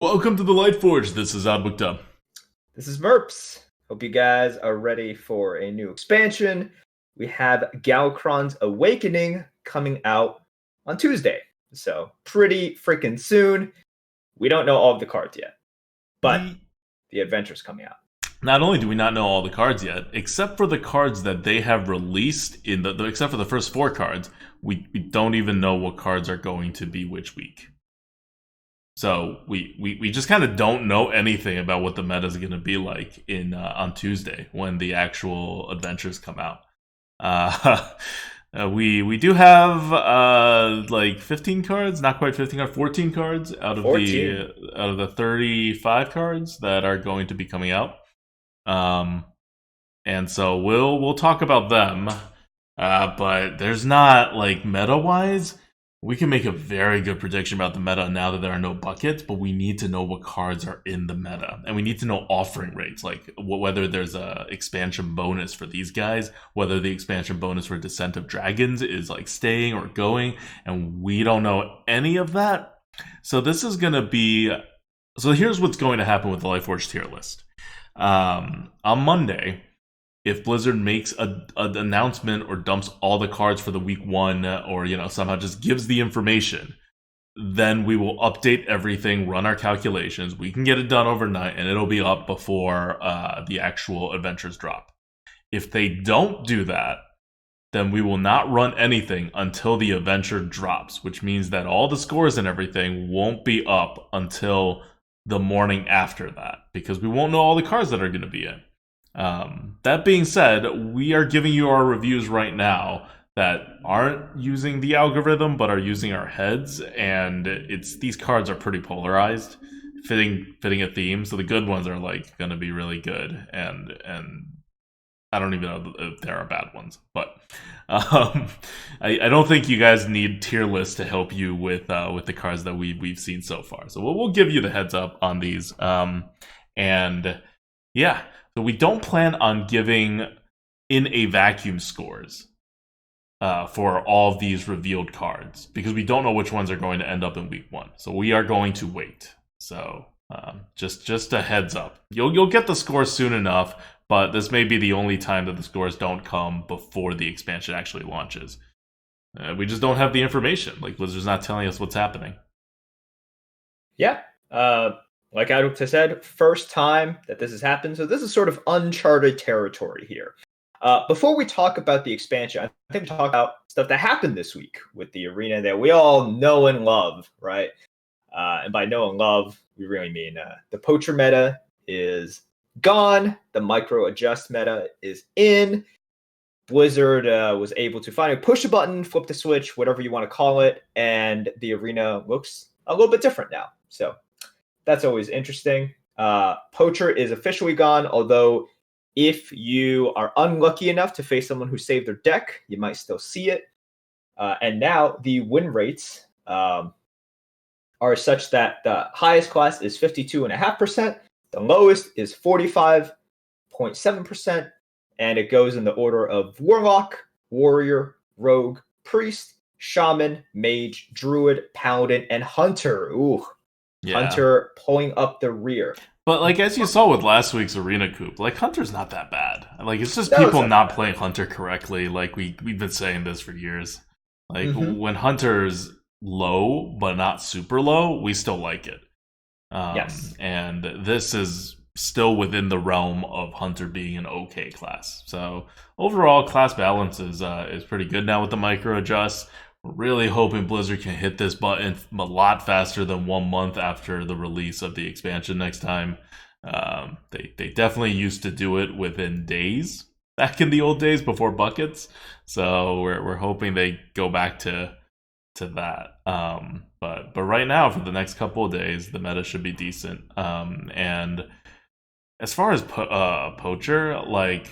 Welcome to the Lightforge. This is Abukta. This is Merps. Hope you guys are ready for a new expansion. We have Galcron's Awakening coming out on Tuesday. So, pretty freaking soon. We don't know all of the cards yet, but The the adventure's coming out. Not only do we not know all the cards yet, except for the cards that they have released except for the first four cards, we don't even know what cards are going to be which week. So we just kind of don't know anything about what the meta is going to be like in on Tuesday when the actual adventures come out. Uh, we do have like 15 cards, not quite 15 cards, 14 cards 14. out of the 35 cards that are going to be coming out. Um, and so we'll talk about them. But there's not like meta wise. We can make a very good prediction about the meta now that there are no buckets, but we need to know what cards are in the meta, and we need to know offering rates, like whether there's a expansion bonus for these guys, whether the expansion bonus for Descent of Dragons is like staying or going, and we don't know any of that. So this is gonna be. So here's what's going to happen with the Lightforge tier list. On Monday, if Blizzard makes an announcement or dumps all the cards for the week one, or somehow just gives the information, then we will update everything, run our calculations. We can get it done overnight, and it'll be up before the actual adventures drop. If they don't do that, then we will not run anything until the adventure drops, which means that all the scores and everything won't be up until the morning after that, because we won't know all the cards that are going to be in. That being said, we are giving you our reviews right now that aren't using the algorithm but are using our heads, and these cards are pretty polarized, fitting a theme. So the good ones are like going to be really good, and I don't even know if there are bad ones, but I don't think you guys need tier lists to help you with the cards that we've seen so far. So we'll give you the heads up on these, and yeah. So we don't plan on giving in a vacuum scores for all of these revealed cards, because we don't know which ones are going to end up in week one. So we are going to wait. So just a heads up. You'll get the scores soon enough, but this may be the only time that the scores don't come before the expansion actually launches. We just don't have the information. Like, Blizzard's not telling us what's happening. Yeah. Like I said, first time that this has happened, so this is sort of uncharted territory here. Before we talk about the expansion, I think we talk about stuff that happened this week with the arena that we all know and love, right? And by know and love, we really mean the poacher meta is gone, the micro adjust meta is in. Blizzard was able to finally push a button, flip the switch, whatever you want to call it, and the arena looks a little bit different now. So that's always interesting. Poacher is officially gone, although if you are unlucky enough to face someone who saved their deck, you might still see it. And now the win rates are such that the highest class is 52.5%, the lowest is 45.7%, and it goes in the order of Warlock, Warrior, Rogue, Priest, Shaman, Mage, Druid, Paladin, and Hunter. Ooh. Yeah. Hunter pulling up the rear. But like, as you saw with last week's Arena Coup, like, Hunter's not that bad. Like, it's just people not playing Hunter correctly. Like, we've been saying this for years. Like, when Hunter's low but not super low, we still like it. Yes. And this is still within the realm of Hunter being an okay class. So overall, class balance is pretty good now with the micro adjust. We're really hoping Blizzard can hit this button a lot faster than 1 month after the release of the expansion next time. They definitely used to do it within days back in the old days before buckets. So we're hoping they go back to that. But right now, for the next couple of days, the meta should be decent. And as far as Poacher, like,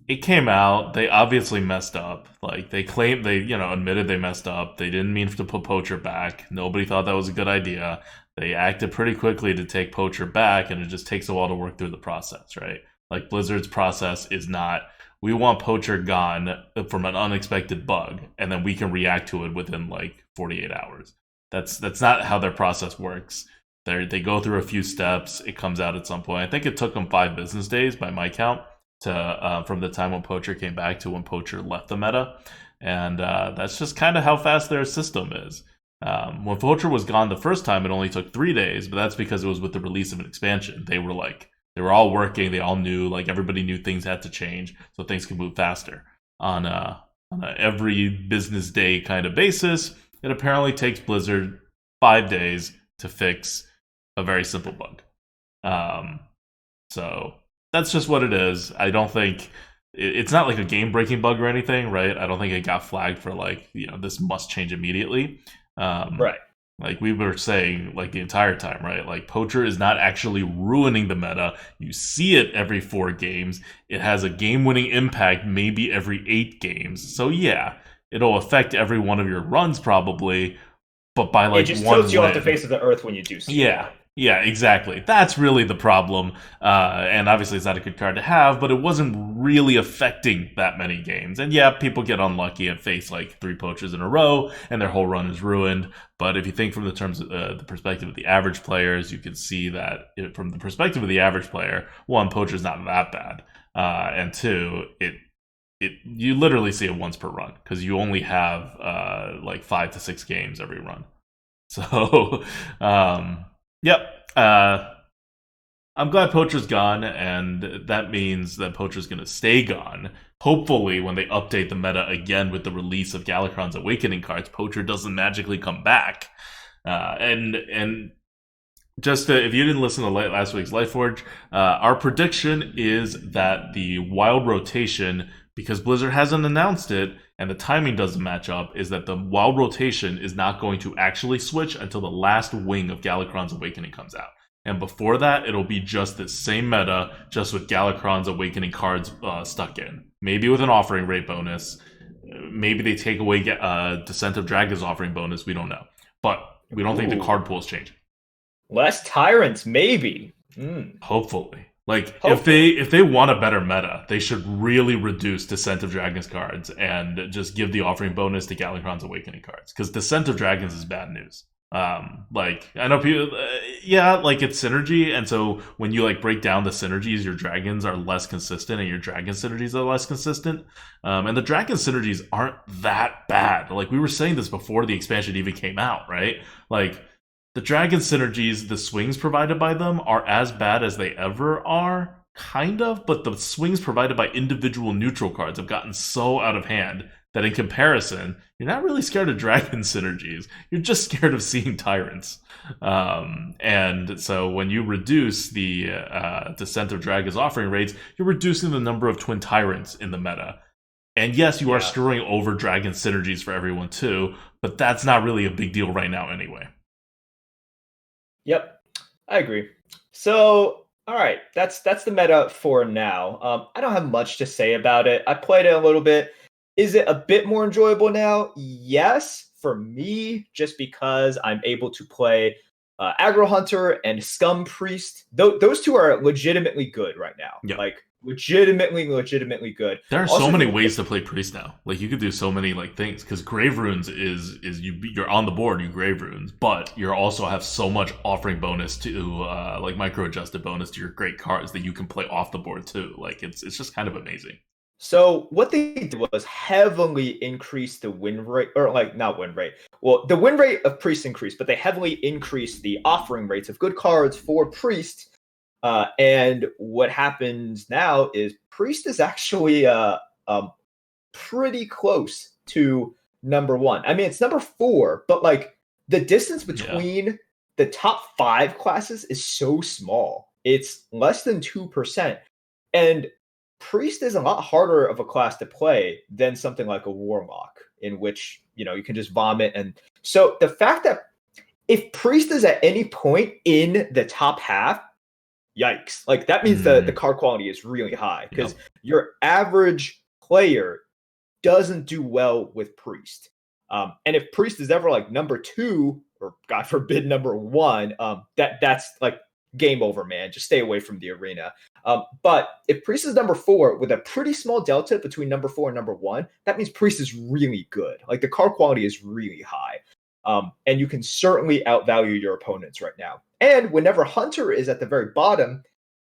it came out, they obviously messed up. Like, they claimed, they admitted they messed up. They didn't mean to put Poacher back. Nobody thought that was a good idea. They acted pretty quickly to take Poacher back, and it just takes a while to work through the process, right? Like, Blizzard's process is not, we want Poacher gone from an unexpected bug, and then we can react to it within like 48 hours. That's not how their process works. They go through a few steps. It comes out at some point. I think it took them 5 business days by my count to from the time when Poacher came back to when Poacher left the meta, and that's just kind of how fast their system is. When Poacher was gone the first time, it only took 3 days, but that's because it was with the release of an expansion. They were all working. They all knew, like, everybody knew things had to change so things could move faster on a every business day kind of basis. It apparently takes Blizzard 5 days to fix a very simple bug. So that's just what it is. I don't think it's not like a game breaking bug or anything, right? I don't think it got flagged for like, this must change immediately. Right. Like we were saying, like the entire time, right? Like Poacher is not actually ruining the meta. You see it every 4 games. It has a game-winning impact maybe every 8 games. So yeah, it'll affect every one of your runs probably, but by like it just one tilts you win. off the face of the earth when you do see Yeah, yeah, exactly. That's really the problem. And obviously, it's not a good card to have, but it wasn't really affecting that many games. And yeah, people get unlucky and face like 3 poachers in a row, and their whole run is ruined. But if you think from the terms of the perspective of the average players, you can see that from the perspective of the average player, one, poacher's not that bad, and two, you literally see it once per run because you only have like 5 to 6 games every run. So, yep. I'm glad Poacher's gone, and that means that Poacher's going to stay gone. Hopefully, when they update the meta again with the release of Galakrond's Awakening cards, Poacher doesn't magically come back. And just if you didn't listen to last week's Lightforge, our prediction is that the wild rotation, because Blizzard hasn't announced it and the timing doesn't match up, is that the wild rotation is not going to actually switch until the last wing of Galakrond's Awakening comes out. And before that, it'll be just the same meta, just with Galakrond's Awakening cards stuck in. Maybe with an offering rate bonus. Maybe they take away Descent of Dragon's offering bonus. We don't know. But we don't think the card pool is changing. Less tyrants, maybe. Hopefully. Like, if they want a better meta, they should really reduce Descent of Dragons cards and just give the offering bonus to Galakrond's Awakening cards. Because Descent of Dragons is bad news. Like, I know people, like it's synergy, and so when you like break down the synergies, your dragons are less consistent and your dragon synergies are less consistent. And the dragon synergies aren't that bad. Like, we were saying this before the expansion even came out, right? Like, the dragon synergies, the swings provided by them are as bad as they ever are, kind of, but the swings provided by individual neutral cards have gotten so out of hand that in comparison, you're not really scared of dragon synergies. You're just scared of seeing tyrants. And so when you reduce the Descent of Dragons offering rates, you're reducing the number of twin tyrants in the meta. And yes, you are screwing over dragon synergies for everyone too, but that's not really a big deal right now anyway. Yep, I agree. So, all right, that's the meta for now. I don't have much to say about it. I played it a little bit. Is it a bit more enjoyable now? Yes, for me, just because I'm able to play Aggro Hunter and Scum Priest. Those two are legitimately good right now. Yep. Like, legitimately good. There are so many ways to play Priest now. Like, you could do so many like things, because Grave Runes is you're on the board, you Grave Runes, but you also have so much offering bonus to like micro adjusted bonus to your great cards that you can play off the board too. Like, it's just kind of amazing. So what they did was heavily increase the win rate, or like not win rate. Well, the win rate of Priest increased, but they heavily increased the offering rates of good cards for Priest. And what happens now is Priest is actually pretty close to number 1. I mean, it's number 4, but like the distance between the top 5 classes is so small. It's less than 2%. And Priest is a lot harder of a class to play than something like a Warlock, in which, you can just vomit. And so the fact that if Priest is at any point in the top half, yikes. Like, that means the card quality is really high, because your average player doesn't do well with Priest. And if Priest is ever like number 2, or God forbid number 1, that's like game over, man. Just stay away from the arena. But if Priest is number 4 with a pretty small delta between number 4 and number 1, that means Priest is really good. Like, the card quality is really high. And you can certainly outvalue your opponents right now. And whenever Hunter is at the very bottom,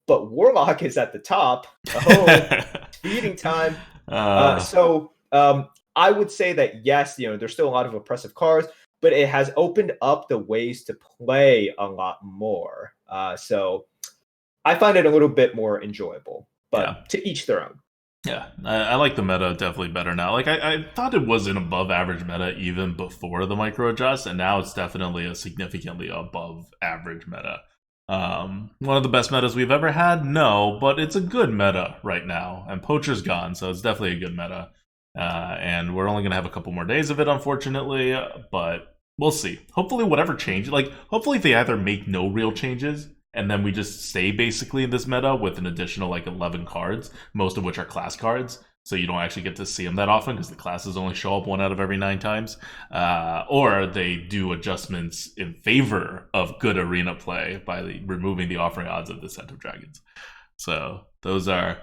but Warlock is at the top, oh, feeding time. uh, So I would say that yes, there's still a lot of oppressive cards, but it has opened up the ways to play a lot more. So I find it a little bit more enjoyable, yeah. but to each their own. Yeah, I like the meta definitely better now. Like I thought it was an above average meta even before the micro adjust, and now it's definitely a significantly above average meta. One of the best metas we've ever had, no, but it's a good meta right now. And Poacher's gone, so it's definitely a good meta. And we're only gonna have a couple more days of it, unfortunately, but we'll see. Hopefully, whatever changes, like hopefully they either make no real changes and then we just stay basically in this meta with an additional like 11 cards, most of which are class cards, so you don't actually get to see them that often because the classes only show up 1 out of every 9 times. Or they do adjustments in favor of good arena play by removing the offering odds of Descent of Dragons. So those are,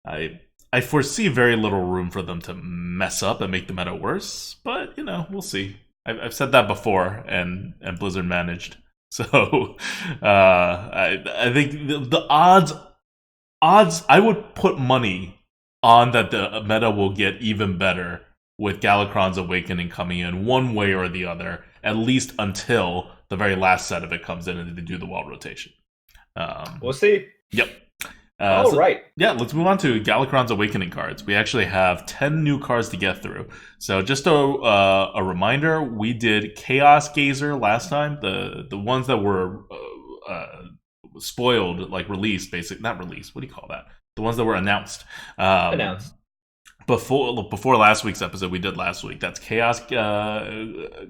I foresee very little room for them to mess up and make the meta worse, but we'll see. I've said that before, and Blizzard managed. So I think the odds I would put money on that the meta will get even better with Galakrond's Awakening coming in one way or the other, at least until the very last set of it comes in and they do the wall rotation. We'll see. Yep. Right. Yeah, let's move on to Galakrond's Awakening cards. We actually have 10 new cards to get through. So just a reminder, we did Chaos Gazer last time. The ones that were spoiled, like released, basically. Not released, what do you call that? The ones that were announced. Announced. Before last week's episode, we did last week. That's Chaos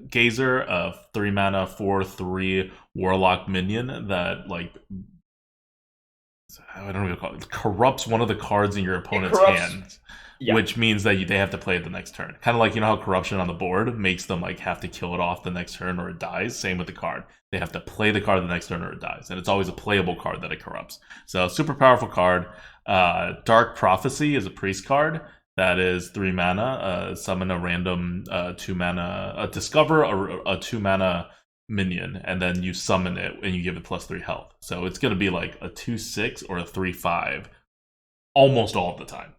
Gazer, a 3 mana 4/3 Warlock minion that I don't know what you call it, corrupts one of the cards in your opponent's hand, yeah. Which means that they have to play it the next turn. Kind of like, how corruption on the board makes them have to kill it off the next turn or it dies. Same with the card. They have to play the card the next turn or it dies. And it's always a playable card that it corrupts. So super powerful card. Dark Prophecy is a priest card. That is 3 mana. Summon a random 2 mana. Discover a 2 mana minion, and then you summon it and you give it +3 health. So it's going to be like a 2/6 or a 3/5 almost all of the time.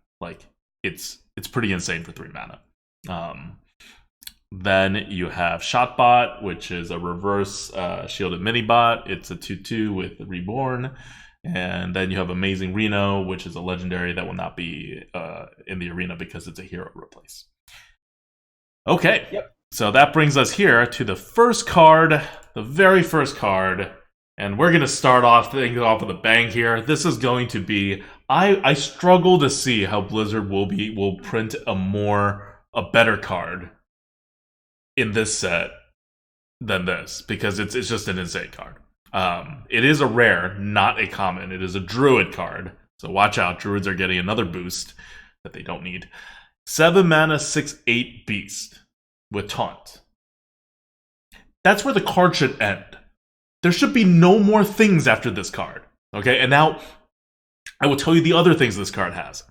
It's pretty insane for 3 mana. Then you have Shotbot, which is a reverse shielded mini bot. It's a 2/2 with Reborn. And then you have Amazing Reno, which is a legendary that will not be in the arena because it's a hero replace. Okay. Yep. So that brings us here to the first card, the very first card, and we're going to start off things off with a bang here. This is going to be, I struggle to see how Blizzard will print a better card in this set than this, because it's just an insane card. It is a rare, not a common. It is a druid card, so watch out. Druids are getting another boost that they don't need. 7 mana 6/8 beast with taunt. That's where the card should end. There should be no more things after this card. Okay, and now I will tell you the other things this card has.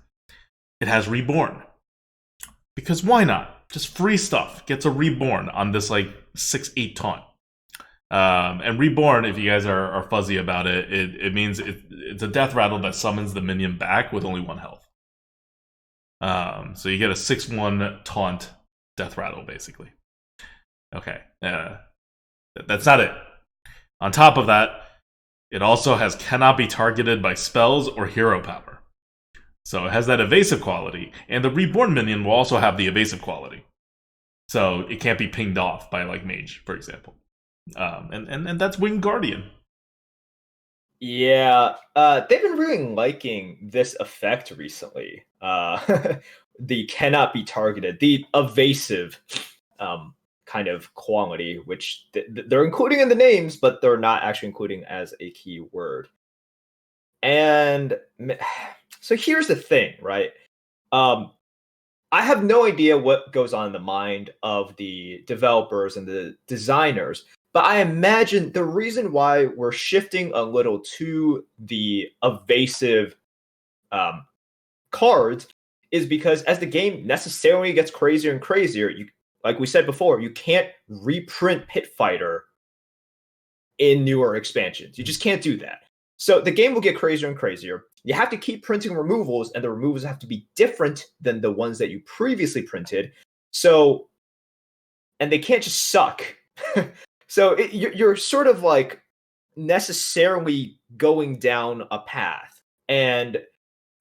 It has Reborn. Because why not? Just free stuff. Gets a Reborn on this 6/8 taunt. And Reborn, if you guys are fuzzy about it, it means it's a death rattle that summons the minion back with only 1 health. So you get a 6/1 taunt death rattle, basically. Okay. That's not it. On top of that, it also has cannot be targeted by spells or hero power. So it has that evasive quality, and the Reborn minion will also have the evasive quality. So it can't be pinged off by Mage, for example. And that's Winged Guardian. Yeah, they've been really liking this effect recently. The cannot be targeted, the evasive kind of quality, which they're including in the names, but they're not actually including as a key word. And so here's the thing, right? I have no idea what goes on in the mind of the developers and the designers, but I imagine the reason why we're shifting a little to the evasive cards is because as the game necessarily gets crazier and crazier, like we said before, you can't reprint Pit Fighter in newer expansions. You just can't do that. So the game will get crazier and crazier. You have to keep printing removals, and the removals have to be different than the ones that you previously printed. So, and they can't just suck. So you're sort of like necessarily going down a path. And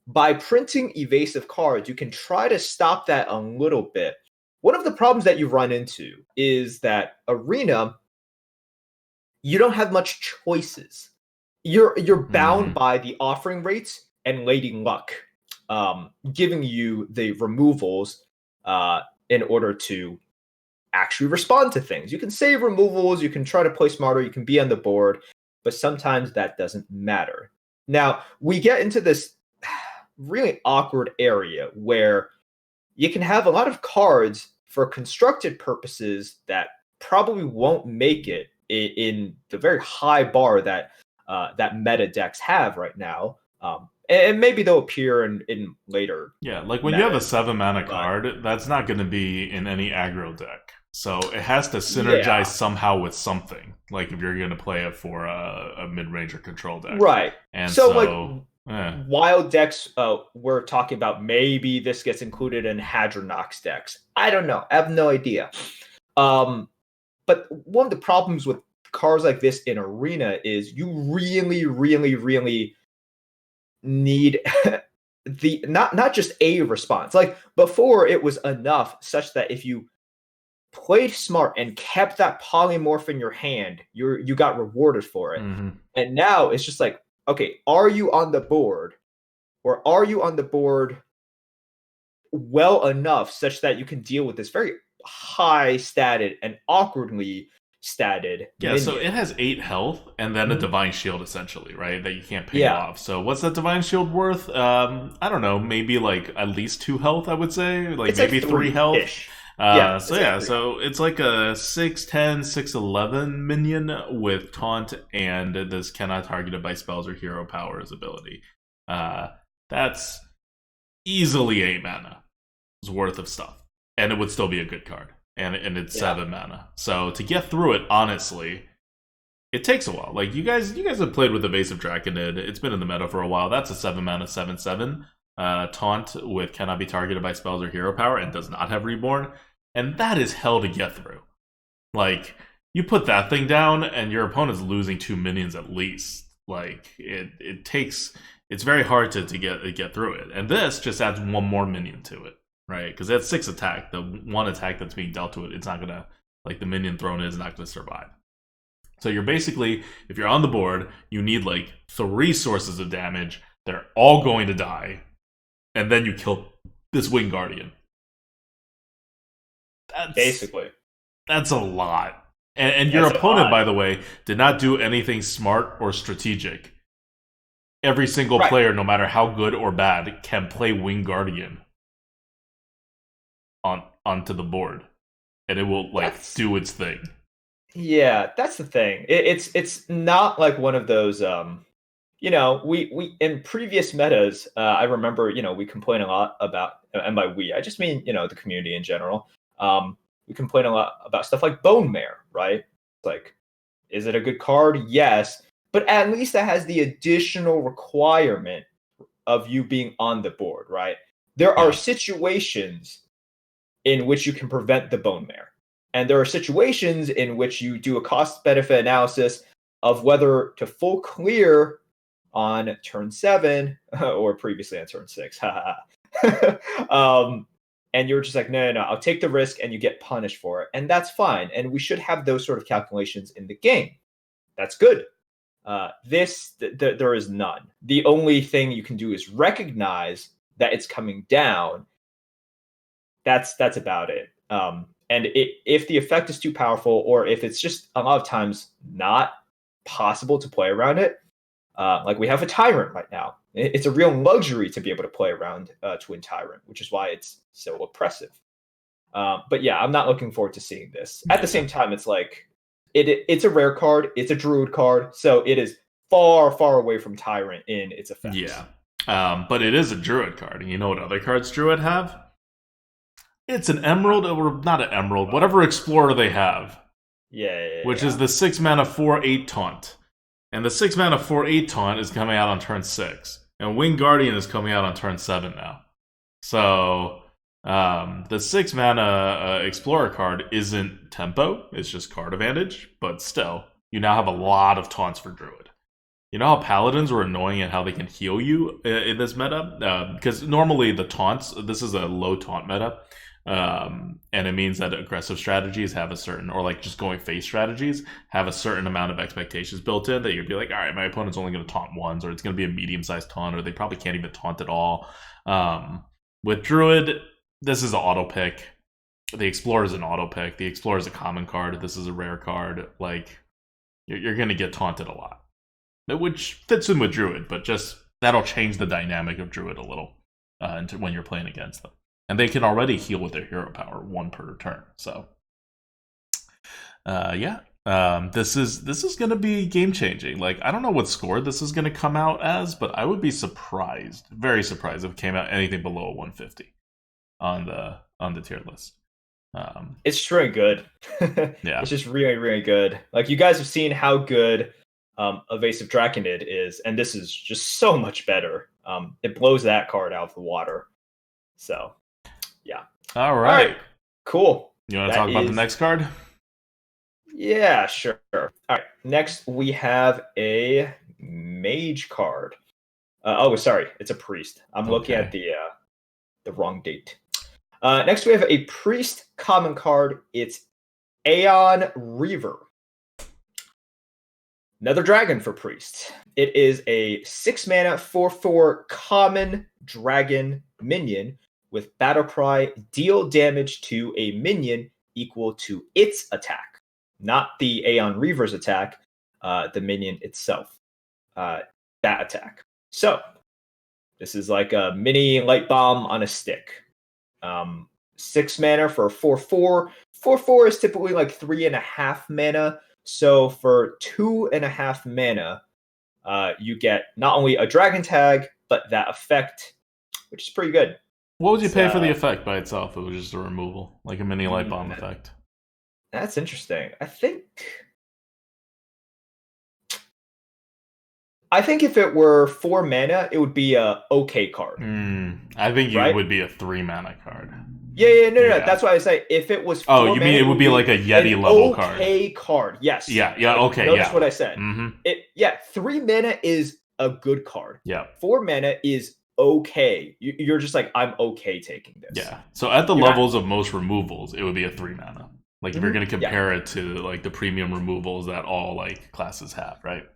by printing evasive cards, you can try to stop that a little bit. One of the problems that you run into is that Arena, you don't have much choices. You're bound by the offering rates and Lady Luck, giving you the removals in order to actually respond to things. You can save removals, you can try to play smarter, you can be on the board, but sometimes that doesn't matter. Now, we get into this really awkward area where you can have a lot of cards for constructed purposes that probably won't make it in the very high bar that that meta decks have right now. And maybe they'll appear in later. Yeah, like when you have a 7-mana card, that's not going to be in any aggro deck. So it has to synergize somehow with something. Like if you're going to play it for a mid-range or control deck. Right. And so like wild decks, we're talking about maybe this gets included in Hadronox decks. I don't know. I have no idea. But one of the problems with cards like this in Arena is you really, really, really need the not just a response. Like before, it was enough such that if you played smart and kept that polymorph in your hand, you got rewarded for it. And now it's just like, okay, are you on the board, or are you on the board well enough such that you can deal with this very high statted and awkwardly statted minion? So it has 8 health and then a divine shield, essentially, right, that you can't pay off. So what's that divine shield worth? I don't know, maybe like at least 2 health, I would say, like it's maybe like 3 health. So it's like a 6'10", 6'11" minion with taunt and this cannot targeted by spells or hero powers ability. That's easily 8 mana worth of stuff, and it would still be a good card. And it's 7 mana. So to get through it, honestly, it takes a while. Like you guys have played with Evasive Draconid. It's been in the meta for a while. That's a 7 mana 7/7 taunt with cannot be targeted by spells or hero power and does not have reborn. And that is hell to get through. Like you put that thing down and your opponent's losing 2 minions at least. Like it's very hard to get through it. And this just adds 1 more minion to it. Right, because that's 6 attack. The 1 attack that's being dealt to it, it's not gonna, like the minion thrown is not gonna survive. So you're basically, if you're on the board, you need like 3 sources of damage. They're all going to die, and then you kill this Wing Guardian. That's a lot. And your opponent, by the way, did not do anything smart or strategic. Every single player, no matter how good or bad, can play Wing Guardian onto the board, and it will do its thing. Yeah, that's the thing. It's not like one of those we in previous metas, I remember, we complain a lot about, and by we I just mean the community in general, we complain a lot about stuff like Bone Mare, right? Like, is it a good card? Yes, but at least that has the additional requirement of you being on the board, right? There are situations in which you can prevent the Bone Mare. And there are situations in which you do a cost-benefit analysis of whether to full clear on turn 7, or previously on turn 6. And you're just like, no, I'll take the risk, and you get punished for it. And that's fine. And we should have those sort of calculations in the game. That's good. There is none. The only thing you can do is recognize that it's coming down. That's about it. And if the effect is too powerful, or if it's just a lot of times not possible to play around it, like we have a Tyrant right now. It's a real luxury to be able to play around Twin Tyrant, which is why it's so oppressive. But yeah, I'm not looking forward to seeing this. At the same time, it's like it's a rare card, it's a Druid card, so it is far, far away from Tyrant in its effects. Yeah, but it is a Druid card, and you know what other cards Druid have? It's an Emerald, or not an Emerald, whatever Explorer they have. which is Yeah. the 6 mana 4/8 taunt. And the 6 mana 4/8 taunt is coming out on turn 6. And Wing Guardian is coming out on turn 7 now. So the 6 mana Explorer card isn't tempo, it's just card advantage, but still, you now have a lot of taunts for Druid. You know how Paladins were annoying and how they can heal you in this meta? Because normally the taunts, this is a low taunt meta, and it means that aggressive strategies have a certain, or like just going face strategies, have a certain amount of expectations built in that you'd be like, all right, my opponent's only going to taunt once, or it's going to be a medium-sized taunt, or they probably can't even taunt at all. With Druid, this is an auto pick. The Explorer is an auto pick. The Explorer is a common card. This is a rare card. Like, you're going to get taunted a lot, which fits in with Druid, but just that'll change the dynamic of Druid a little when you're playing against them. And they can already heal with their hero power, 1 per turn. So, yeah, this is going to be game changing. Like, I don't know what score this is going to come out as, but I would be surprised, very surprised, if it came out anything below a 150 on the tier list. It's just really good. Yeah, It's just really, really good. Like, you guys have seen how good Evasive Draconid is, and this is just so much better. It blows that card out of the water. So, yeah. All right. Cool. You want to talk about the next card? Yeah, sure. All right. Next, we have a mage card. Sorry, it's a priest. I'm looking at the wrong date. Next, we have a priest common card. It's Aeon Reaver. Another dragon for priest. It is a 6 mana 4/4 common dragon minion with battle cry. Deal damage to a minion equal to its attack, not the Aeon Reaver's attack. The minion itself, that attack. So this is like a mini light bomb on a stick. 6 mana for 4/4. 4/4 is typically like 3.5 mana. So for 2.5 mana, you get not only a dragon tag, but that effect, which is pretty good. What would you pay for the effect by itself? If it was just a removal, like a mini light bomb effect. That's interesting. I think if it were 4 mana, it would be a okay card. I think it would be a 3 mana card. Yeah, no. That's why I say if it was 4 you mean it would be like a Yeti level card? Okay card, yes. Yeah, okay, Notice what I said. Mm-hmm. 3 mana is a good card. Yeah. 4 mana is okay. You're just like, I'm okay taking this. Yeah. So at the levels of most removals, it would be a 3 mana. Like if you're going to compare it to like the premium removals that all like classes have, right?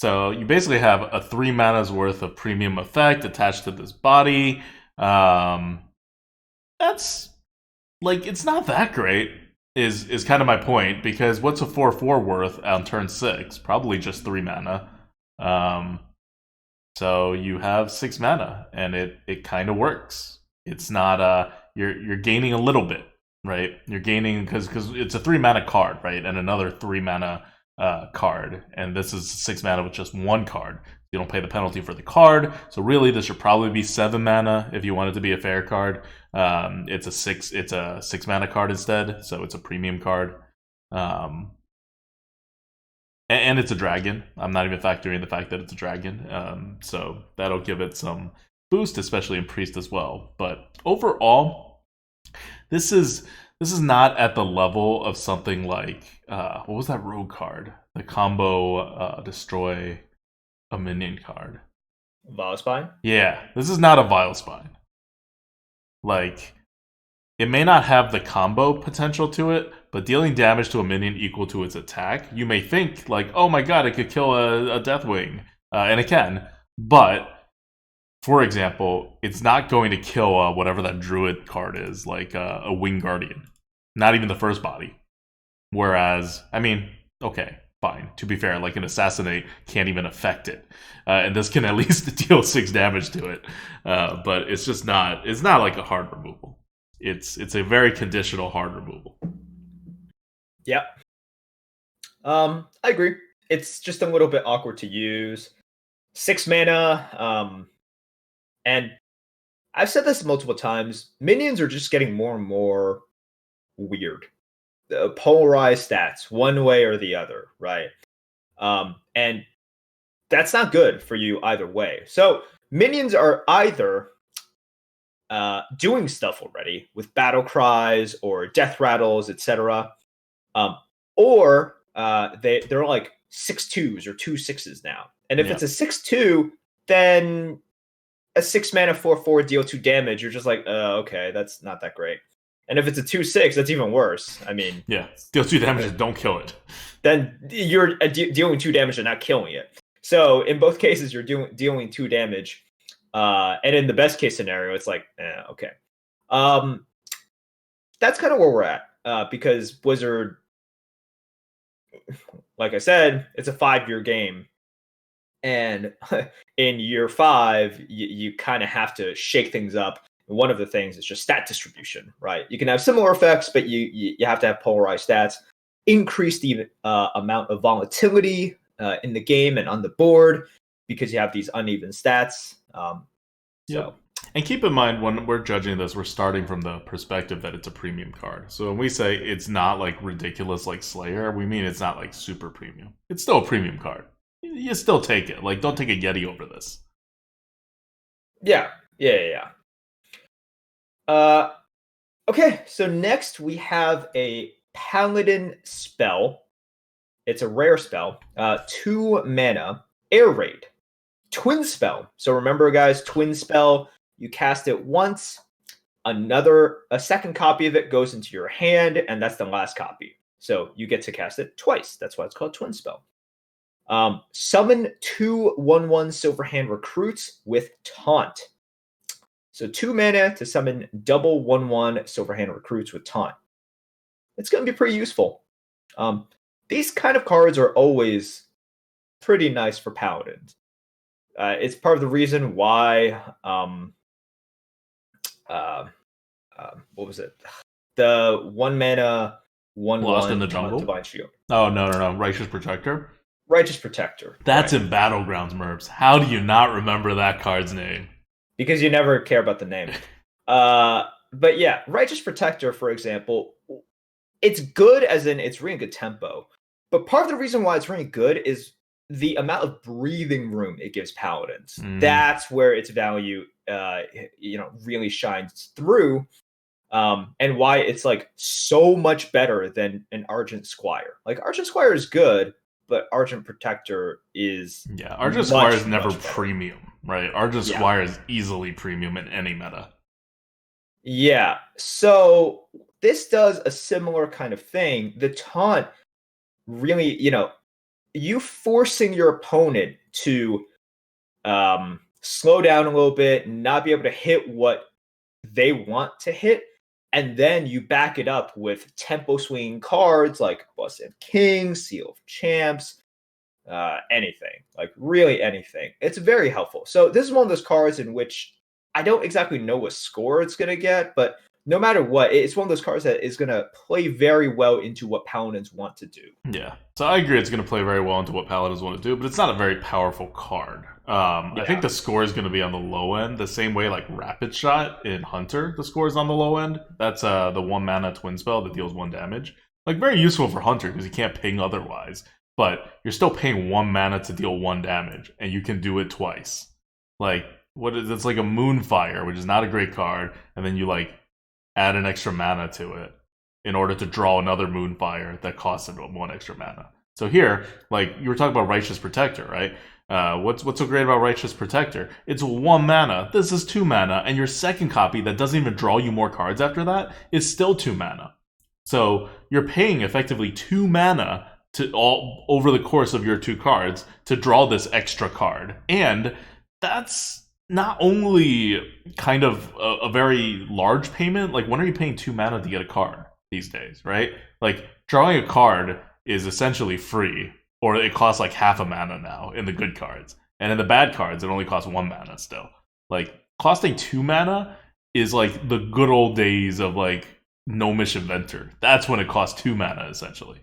So you basically have a 3 mana's worth of premium effect attached to this body. That's like, it's not that great is kind of my point, because what's a 4/4 worth on turn 6? Probably just 3 mana. So you have 6 mana and it kind of works. It's not you're gaining a little bit, right? You're gaining because it's a 3 mana card, right? And another 3 mana card, and this is 6 mana with just 1 card. You don't pay the penalty for the card, so really this should probably be 7 mana if you want it to be a fair card. It's a 6 mana card instead, so it's a premium card. And it's a dragon. I'm not even factoring the fact that it's a dragon, so that'll give it some boost, especially in priest as well. But overall, this is not at the level of something like what was that rogue card? The combo destroy a minion card. Vilespine? Yeah, this is not a Vilespine. Like, it may not have the combo potential to it, but dealing damage to a minion equal to its attack, you may think like, oh my god, it could kill a Deathwing, and it can. But for example, it's not going to kill whatever that Druid card is, like a Wing Guardian. Not even the first body. Whereas, I mean, okay, fine. To be fair, like an Assassinate can't even affect it. And this can at least deal 6 damage to it. But it's just not, it's not like a hard removal. It's a very conditional hard removal. Yeah. I agree. It's just a little bit awkward to use. 6 mana, and I've said this multiple times, minions are just getting more and more weird. polarized stats one way or the other, right? And that's not good for you either way. So minions are either doing stuff already with battle cries or death rattles, etc., um, or they're like 6/2s or 2/6s now. And if Yeah. it's a 6/2, then a 6 mana 4/4 deal 2 damage. You're just like, okay, that's not that great. And if it's a 2/6, that's even worse. I mean, Yeah. Deal 2 damage and don't kill it. then you're dealing 2 damage and not killing it. So in both cases, you're dealing 2 damage. And in the best case scenario, it's like, okay. That's kind of where we're at because Blizzard, like I said, it's a 5-year game. And in year 5, you kind of have to shake things up. And one of the things is just stat distribution, right? You can have similar effects, but you have to have polarized stats. Increase the amount of volatility in the game and on the board because you have these uneven stats. Yep. And keep in mind, when we're judging this, we're starting from the perspective that it's a premium card. So when we say it's not like ridiculous like Slayer, we mean it's not like super premium. It's still a premium card. You still take it. Like, don't take a Yeti over this. Yeah. Okay, so next we have a Paladin spell. It's a rare spell. 2 mana, Air Raid. Twin spell. So remember, guys, twin spell, you cast it once, a second copy of it goes into your hand, and that's the last copy. So you get to cast it twice. That's why it's called twin spell. Summon 2 1/1 Silverhand recruits with taunt. So 2 mana to summon double 1/1 Silverhand recruits with taunt. It's going to be pretty useful. These kind of cards are always pretty nice for paladins. It's part of the reason why what was it? The 1 mana 1/1 Lost in the Jungle? Divine Shield. Oh, no. Righteous Protector? Righteous Protector. That's right. in Battlegrounds, Merps. How do you not remember that card's name? Because you never care about the name. But yeah, Righteous Protector, for example, it's good as in it's really good tempo. But part of the reason why it's really good is the amount of breathing room it gives paladins. That's where its value really shines through. And why it's like so much better than an Argent Squire. Like Argent Squire is good, but Argent Protector is Argent Squire is never premium, right? Argent Squire is easily premium in any meta. Yeah. So this does a similar kind of thing. The taunt really, you forcing your opponent to slow down a little bit, not be able to hit what they want to hit, and then you back it up with tempo swinging cards like Busted King, Seal of Champs, anything. Like really anything. It's very helpful. So this is one of those cards in which I don't exactly know what score it's going to get, but no matter what, it's one of those cards that is going to play very well into what paladins want to do. Yeah, so I agree it's going to play very well into what paladins want to do, but it's not a very powerful card. I think the score is going to be on the low end, the same way like Rapid Shot in Hunter, the score is on the low end. That's the 1 mana twin spell that deals 1 damage. Like very useful for Hunter because you can't ping otherwise, but you're still paying 1 mana to deal 1 damage, and you can do it twice. Like it's like a Moonfire, which is not a great card, and then you like add an extra mana to it in order to draw another Moonfire that costs it 1 extra mana. So here, like you were talking about Righteous Protector, right? What's so great about Righteous Protector? It's 1 mana. This is 2 mana, and your second copy that doesn't even draw you more cards after that is still 2 mana. So you're paying effectively 2 mana to all over the course of your 2 cards to draw this extra card, and that's not only kind of a very large payment. Like when are you paying 2 mana to get a card these days, right? Like drawing a card is essentially free, or it costs like half a mana now in the good cards, and in the bad cards it only costs 1 mana still. Like costing 2 mana is like the good old days of like Gnomish Inventor. That's when it costs 2 mana essentially.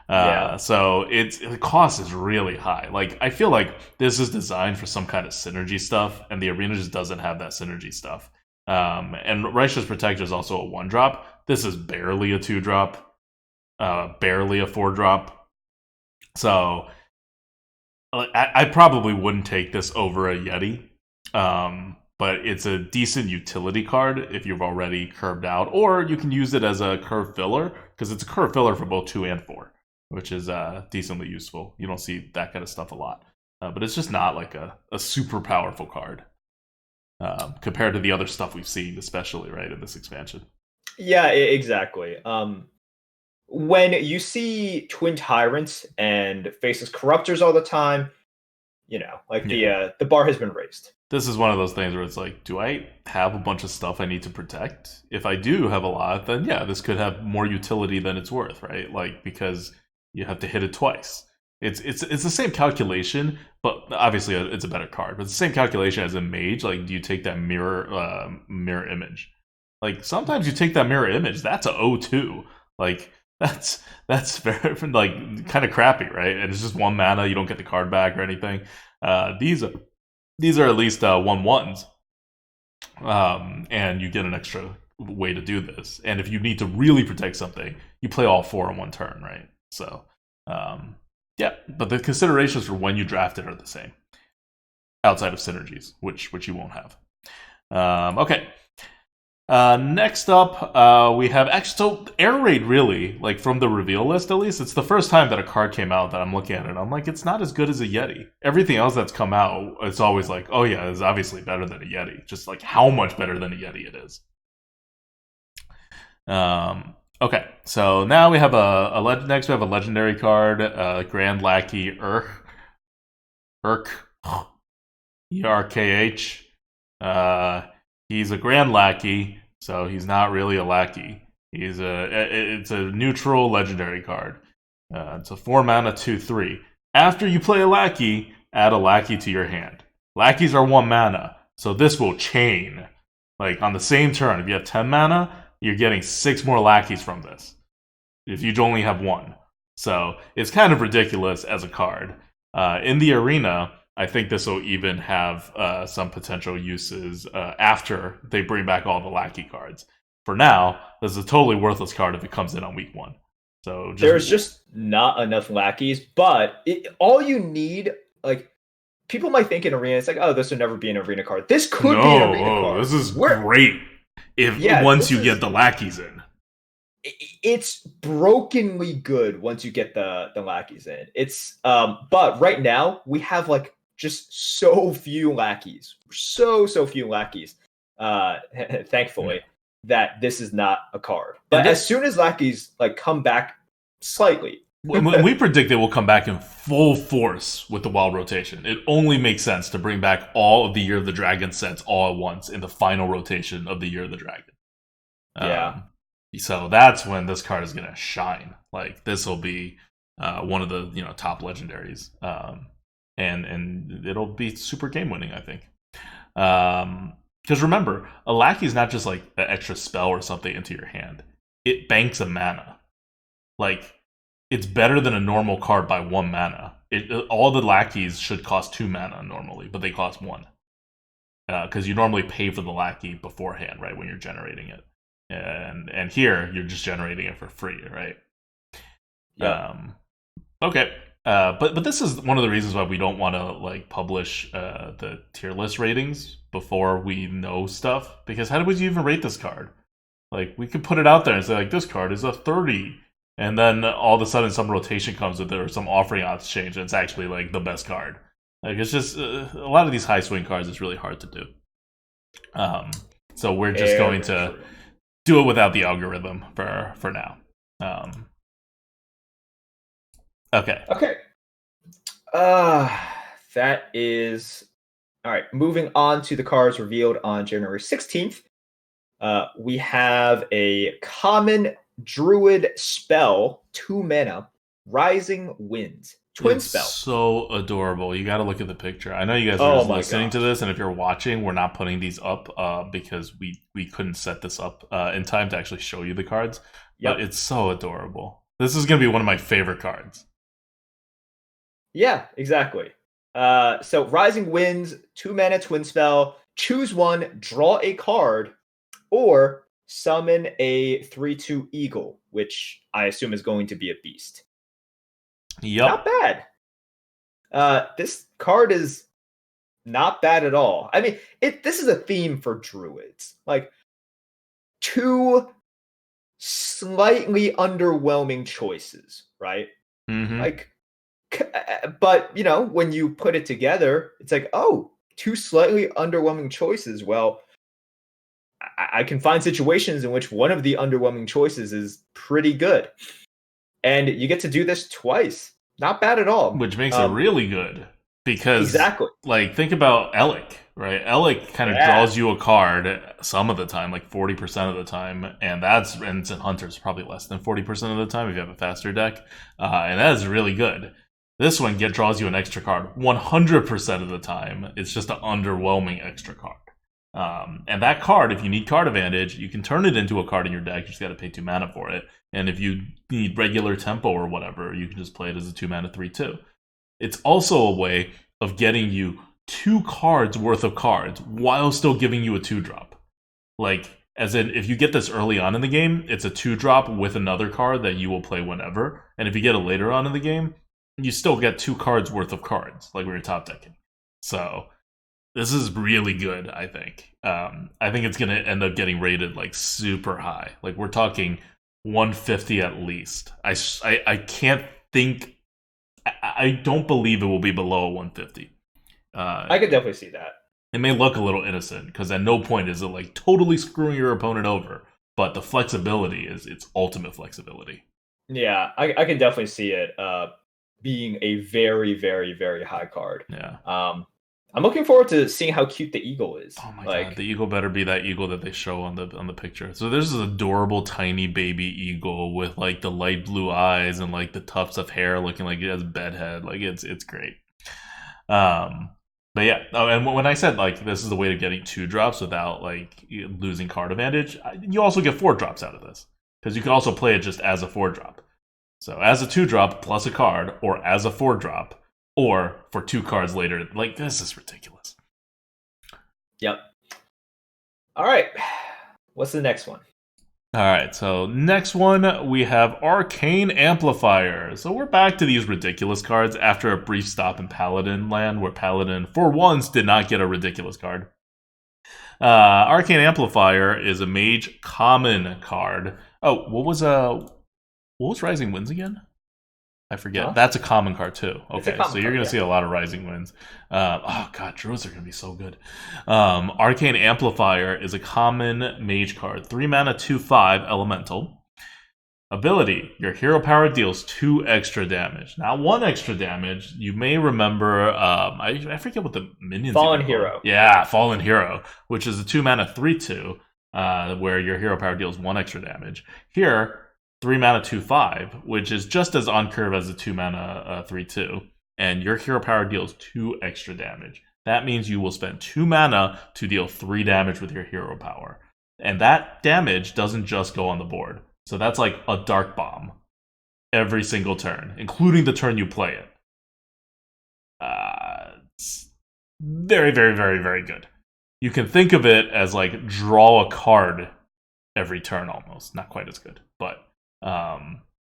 So the cost is really high. Like I feel like this is designed for some kind of synergy stuff, and the arena just doesn't have that synergy stuff. And Righteous Protector is also a 1-drop. This is barely a 2-drop. barely a 4-drop. So I probably wouldn't take this over a Yeti. But it's a decent utility card if you've already curved out, or you can use it as a curve filler because it's a curve filler for both 2 and 4, which is decently useful. You don't see that kind of stuff a lot, but it's just not like a super powerful card compared to the other stuff we've seen, especially right in this expansion. Yeah, exactly. When you see Twin Tyrants and faces Corruptors all the time, like Yeah. the bar has been raised. This is one of those things where it's like, do I have a bunch of stuff I need to protect? If I do have a lot, then yeah, this could have more utility than it's worth, right? Like because you have to hit it twice. It's the same calculation, but obviously it's a better card. But it's the same calculation as a mage. Like, do you take that mirror image? Like sometimes you take that mirror image. That's a O2. Like that's very like kind of crappy, right? And it's just 1 mana. You don't get the card back or anything. These are at least 1/1s, and you get an extra way to do this. And if you need to really protect something, you play all 4 in one turn, right? So, yeah. But the considerations for when you draft it are the same, outside of synergies, which you won't have. Okay. Next up, we have actually so Air Raid. Really, like from the reveal list, at least, it's the first time that a card came out that I'm looking at it. And I'm like, it's not as good as a Yeti. Everything else that's come out, it's always like, oh yeah, it's obviously better than a Yeti. Just like how much better than a Yeti it is. Okay, so now we have next we have a legendary card, Grand Lackey Urk ERKH. He's a Grand Lackey, so he's not really a lackey. It's a neutral legendary card. It's a 4 mana 2/3. After you play a lackey, add a lackey to your hand. Lackeys are 1 mana, so this will chain. Like on the same turn, if you have 10 mana, you're getting 6 more lackeys from this. If you only have 1, so it's kind of ridiculous as a card. In the arena, I think this will even have some potential uses after they bring back all the lackey cards. For now, this is a totally worthless card if it comes in on week 1. So there's just not enough lackeys, but all you need, like people might think in arena, it's like, oh, this would never be an arena card. This could be an arena card. This is great if once you get the lackeys in. It's brokenly good once you get the lackeys in. It's but right now we have like just so few lackeys. So few lackeys. Thankfully, that this is not a card. But as soon as lackeys like come back slightly. We predict it will come back in full force with the wild rotation. It only makes sense to bring back all of the Year of the Dragon sets all at once in the final rotation of the Year of the Dragon. Yeah. So that's when this card is gonna shine. Like this will be one of the top legendaries, and it'll be super game winning, I think. Because remember, a lackey is not just like an extra spell or something into your hand. It banks a mana. Like it's better than a normal card by 1 mana. All the lackeys should cost 2 mana normally, but they cost 1. Because you normally pay for the lackey beforehand, right, when you're generating it. And here you're just generating it for free, right? Yeah. Okay. But this is one of the reasons why we don't want to like publish the tier list ratings before we know stuff. Because how would you even rate this card? Like we could put it out there and say like this card is a 30, and then all of a sudden some rotation comes with it or some offering odds change, and it's actually like the best card. Like it's just a lot of these high swing cards is really hard to do. So we're just going to do it without the algorithm for now. Okay. That is all right. Moving on to the cards revealed on January 16th. We have a common druid spell, 2 mana, Rising Winds. Twin spell. So adorable. You got to look at the picture. I know you guys are just listening to this, and if you're watching, we're not putting these up because we couldn't set this up in time to actually show you the cards. Yep. But it's so adorable. This is going to be one of my favorite cards. Yeah, exactly. So Rising Winds, 2 mana twin spell. Choose one, draw a card, or summon a 3/2 eagle, which I assume is going to be a beast. Not Yep. bad. This card is not bad at all. I mean, this is a theme for druids. Like, two slightly underwhelming choices, right? Mm-hmm. Like, but when you put it together, it's like, oh, two slightly underwhelming choices. Well, I can find situations in which one of the underwhelming choices is pretty good, and you get to do this twice. Not bad at all. Which makes it really good because, Exactly. like, think about Alec, right? Alec kind of Yeah. draws you a card some of the time, like 40% of the time, and it's in Hunters probably less than 40% of the time if you have a faster deck, and that is really good. This one draws you an extra card 100% of the time. It's just an underwhelming extra card. And that card, if you need card advantage, you can turn it into a card in your deck. You just got to pay 2 mana for it. And if you need regular tempo or whatever, you can just play it as a 2 mana 3/2. It's also a way of getting you 2 cards worth of cards while still giving you a 2-drop. Like, as in, if you get this early on in the game, it's a 2-drop with another card that you will play whenever. And if you get it later on in the game, you still get 2 cards worth of cards, like when you're top decking. So this is really good, I think. I think it's going to end up getting rated like super high. Like we're talking 150 at least. I can't think. I don't believe it will be below a 150. I could definitely see that. It may look a little innocent because at no point is it like totally screwing your opponent over, but the flexibility is its ultimate flexibility. Yeah, I can definitely see it being a very, very, very high card. Yeah. I'm looking forward to seeing how cute the eagle is. Oh my god, Like, the eagle better be that eagle that they show on the picture. So there's this adorable tiny baby eagle with like the light blue eyes and like the tufts of hair looking like it has a bedhead. Like it's great. Um but yeah, oh, and when I said like this is the way to getting 2 drops without like losing card advantage, you also get 4 drops out of this because you can also play it just as a 4 drop. So as a 2 drop plus a card, or as a 4 drop, or for 2 cards later. Like this is ridiculous. yep. All right. What's the next one? All right, so next one we have Arcane Amplifier. So we're back to these ridiculous cards after a brief stop in Paladin land, where Paladin, for once, did not get a ridiculous card. Arcane Amplifier is a mage common card. Oh, what was Rising Winds again? I forget. Huh? That's a common card too. It's a Okay, so common you're card, gonna yeah. see a lot of Rising Winds. Oh god, druids are gonna be so good. Arcane Amplifier is a common mage card. 3 mana, 2/5 elemental. Ability: your hero power deals 2 extra damage. Now, 1 extra damage. You may remember. I forget what the minions. Fallen even call. Hero. Yeah, Fallen Hero, which is a 2 mana 3/2, where your hero power deals 1 extra damage. Here, 3 mana 2/5, which is just as on curve as a 2 mana 3/2, and your hero power deals 2 extra damage. That means you will spend 2 mana to deal 3 damage with your hero power, and that damage doesn't just go on the board. So that's like a dark bomb every single turn, including the turn you play it. It's very, very, very, very good. You can think of it as like draw a card every turn almost. Not quite as good, but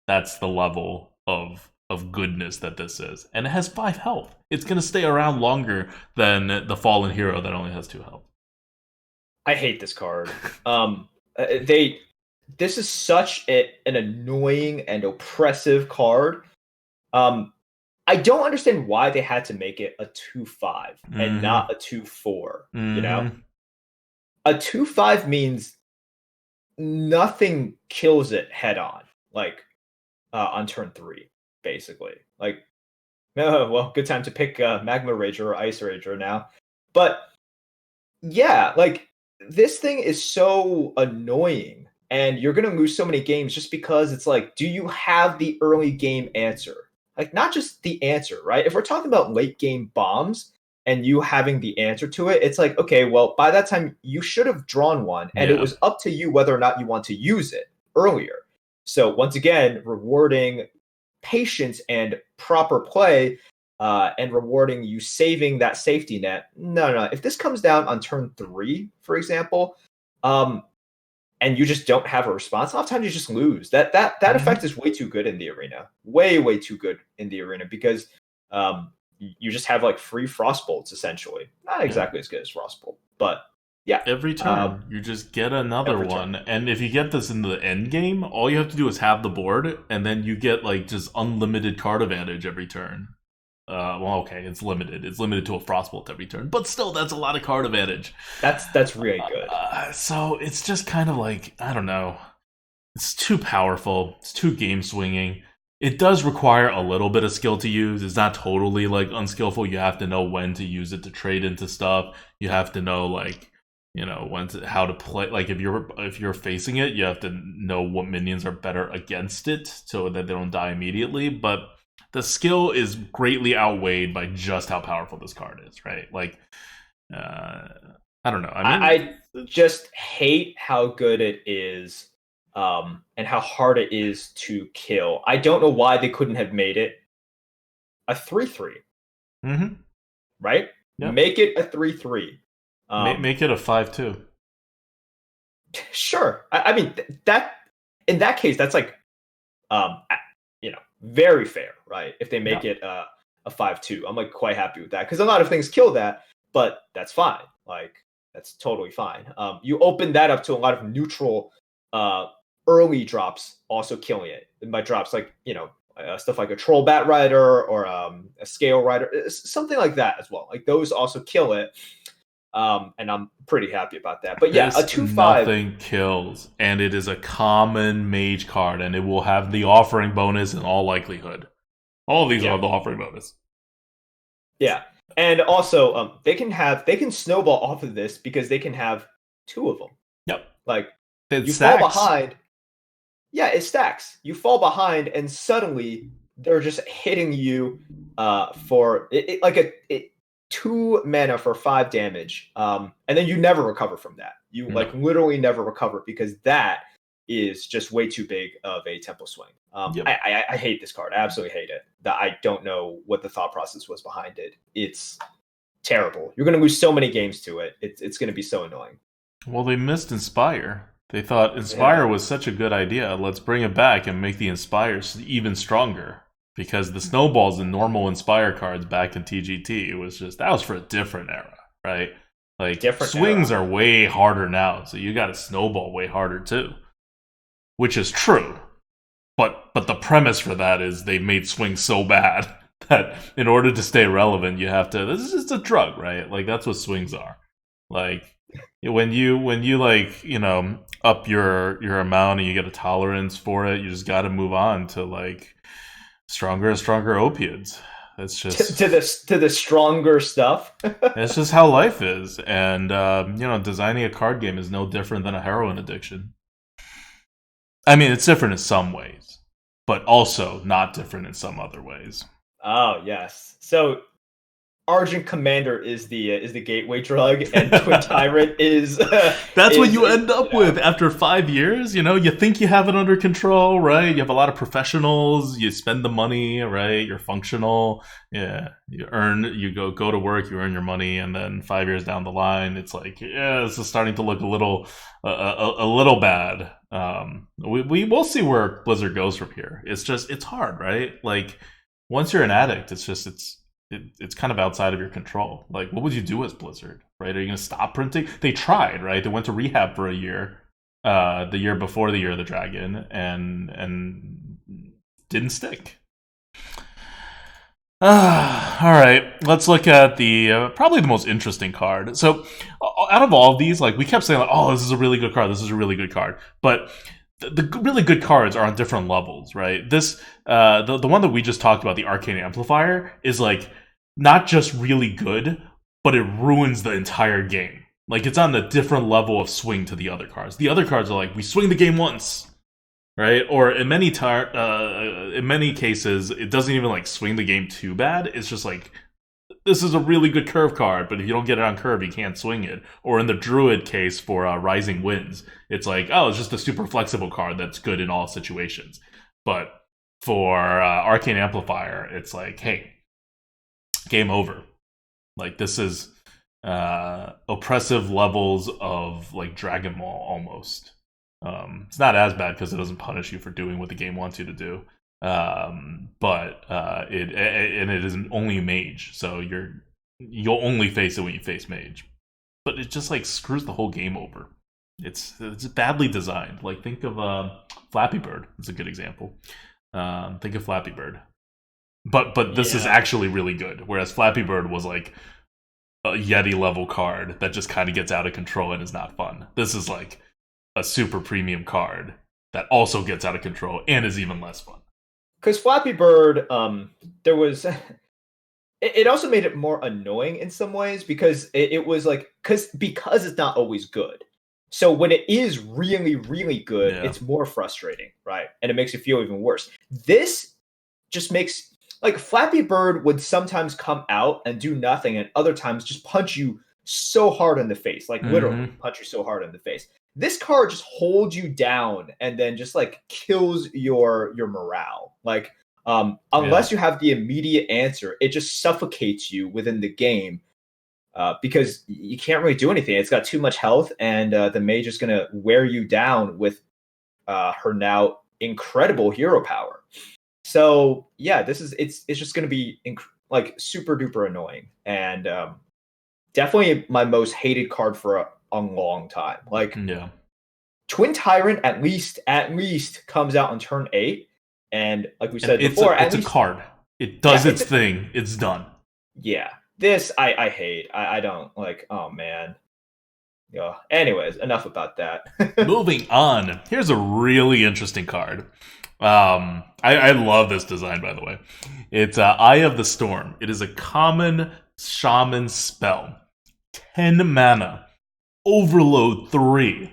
that's the level of goodness that this is. And it has 5 health. It's going to stay around longer than the Fallen Hero that only has 2 health. I hate this card. They this is such an annoying and oppressive card. I don't understand why they had to make it a 2/5 and Mm-hmm. not a 2/4. Mm-hmm. A 2/5 means nothing kills it head on, like on turn 3, basically. Like, oh, well, good time to pick Magma Rager or Ice Rager now. But yeah, like this thing is so annoying, and you're gonna lose so many games just because it's like, do you have the early game answer? Like, not just the answer, right? If we're talking about late game bombs and you having the answer to it, it's like, okay, well, by that time you should have drawn one, and it Yeah. was up to you whether or not you want to use it earlier. So once again, rewarding patience and proper play, and rewarding you saving that safety net. No, no. If this comes down on turn 3, for example, um, and you just don't have a response, a lot of times you just lose. That effect Hmm. is way too good in the arena, way too good in the arena because you just have like free frost bolts essentially. Not Yeah. exactly as good as frostbolt, but yeah, Every um, turn, you just get another every turn. one, and if you get this in the end game, all you have to do is have the board, and then you get like just unlimited card advantage every turn. Well, okay, it's limited. It's limited to a frostbolt every turn, but still, that's a lot of card advantage. That's really good. So it's just kind of like I don't know. It's too powerful. It's too game swinging. It does require a little bit of skill to use. It's not totally like unskillful. You have to know when to use it to trade into stuff. You have to know like when to how to play. Like if you're facing it, you have to know what minions are better against it so that they don't die immediately. But the skill is greatly outweighed by just how powerful this card is, right? Like, uh, I don't know. I mean, I just hate how good it is, and how hard it is to kill. I don't know why they couldn't have made it a 3/3, mm-hmm. right? Yep. Make it a 3/3. Um, Make it a 5-2. sure. I mean that in that case, that's like very fair, right? If they make Yeah. it a 5/2, I'm like quite happy with that because a lot of things kill that, but that's fine. Like that's totally fine. You open that up to a lot of neutral uh, early drops, also killing it. And by drops, like stuff like a troll bat rider or a scale rider, something like that as well. Like those also kill it, and I'm pretty happy about that. But yeah, a This 2/5. nothing kills, and it is a common mage card, and it will have the offering bonus in all likelihood. All of these will Yeah, have the offering bonus. yeah, and also they can snowball off of this because they can have two of them. Yep. Like It you fall stacks. behind, yeah, it stacks. You fall behind, and suddenly they're just hitting you for like a 2 mana for 5 damage, and then you never recover from that. You No. like literally never recover because that is just way too big of a tempo swing. Yep. I hate this card. I absolutely hate it. That I don't know what the thought process was behind it. It's terrible. You're going to lose so many games to it. It's going to be so annoying. Well, they missed Inspire. They thought Yeah, Inspire was such a good idea. Let's bring it back and make the Inspire even stronger. Because the snowballs and normal Inspire cards back in TGT that was for a different era, right? Like different swings era. are way harder now, so you got to snowball way harder too, which is true. But the premise for that is they made swing so bad that in order to stay relevant, you have to. This is just a drug, right? Like that's what swings are. Like when you like up your amount and you get a tolerance for it, you just got to move on to like stronger and stronger opiates. It's just To the stronger stuff. it's just how life is, and designing a card game is no different than a heroin addiction. I mean, it's different in some ways, but also not different in some other ways. Oh yes. So Argent Commander is the gateway drug, and Twin Tyrant is That's what is you end up with after 5 years. You think you have it under control, right? You have a lot of professionals. You spend the money, right? You're functional. Yeah, you go to work, you earn your money, and then 5 years down the line, it's like, yeah, this is starting to look a little bad. We will see where Blizzard goes from here. It's hard, right? Like once you're an addict, it's kind of outside of your control. Like, what would you do as Blizzard, right? Are you going to stop printing? They tried, right? They went to rehab for a year, the year before the Year of the Dragon, and didn't stick. All right, let's look at the probably the most interesting card. So, out of all of these, like we kept saying, like, "Oh, this is a really good card. This is a really good card," but the really good cards are on different levels, right? The one that we just talked about, the Arcane Amplifier, is like not just really good, but it ruins the entire game. Like it's on a different level of swing to the other cards. The other cards are like we swing the game once, right? Or in many cases, it doesn't even like swing the game too bad. It's just like this is a really good curve card, but if you don't get it on curve, you can't swing it. Or in the Druid case for Rising Winds, it's like, oh, it's just a super flexible card that's good in all situations. But for Arcane Amplifier, it's like, hey, game over. Like this is oppressive levels of like Dragon Ball almost. It's not as bad because it doesn't punish you for doing what the game wants you to do. But it is only mage, so you'll only face it when you face mage. But it just like screws the whole game over. It's badly designed. Like think of Flappy Bird. It's a good example. Think of Flappy Bird. But this is actually really good. Whereas Flappy Bird was like a Yeti level card that just kind of gets out of control and is not fun. This is like a super premium card that also gets out of control and is even less fun. Because Flappy Bird, there was it also made it more annoying in some ways because it was like because it's not always good. So when it is really, really good, it's more frustrating, right? And it makes you feel even worse. This just makes like Flappy Bird would sometimes come out and do nothing, and other times just punch you so hard in the face, like literally punch you so hard in the face. This card just holds you down and then just like kills your morale. Like unless you have the immediate answer, it just suffocates you within the game. Because you can't really do anything. It's got too much health, and the mage is going to wear you down with her now incredible hero power. So yeah, it's just going to be like super duper annoying, and definitely my most hated card for a long time. Like Twin Tyrant at least comes out on turn 8, and like we said before, it's a card. It does its thing. It's done. Yeah. This I hate. I don't like. Oh man. Yeah. Anyways, enough about that. Moving on. Here's a really interesting card. I love this design, by the way. It's Eye of the Storm. It is a common shaman spell. 10 mana. Overload 3.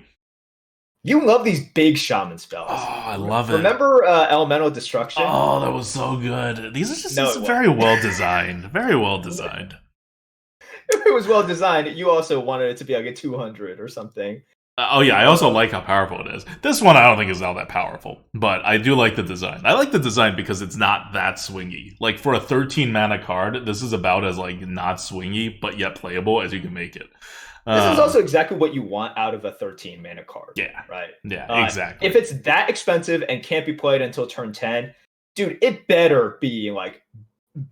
You love these big shaman spells. Oh, I love it. Remember Elemental Destruction? Oh, that was so good. These are just very well designed. Very well designed. If it was well designed, you also wanted it to be like a 200 or something. I also like how powerful it is. This one I don't think is all that powerful, but I do like the design. I like the design because it's not that swingy. Like for a 13 mana card, this is about as like not swingy but yet playable as you can make it. This is also exactly what you want out of a 13 mana card. Yeah. Right? Yeah, exactly. If it's that expensive and can't be played until turn 10, dude, it better be like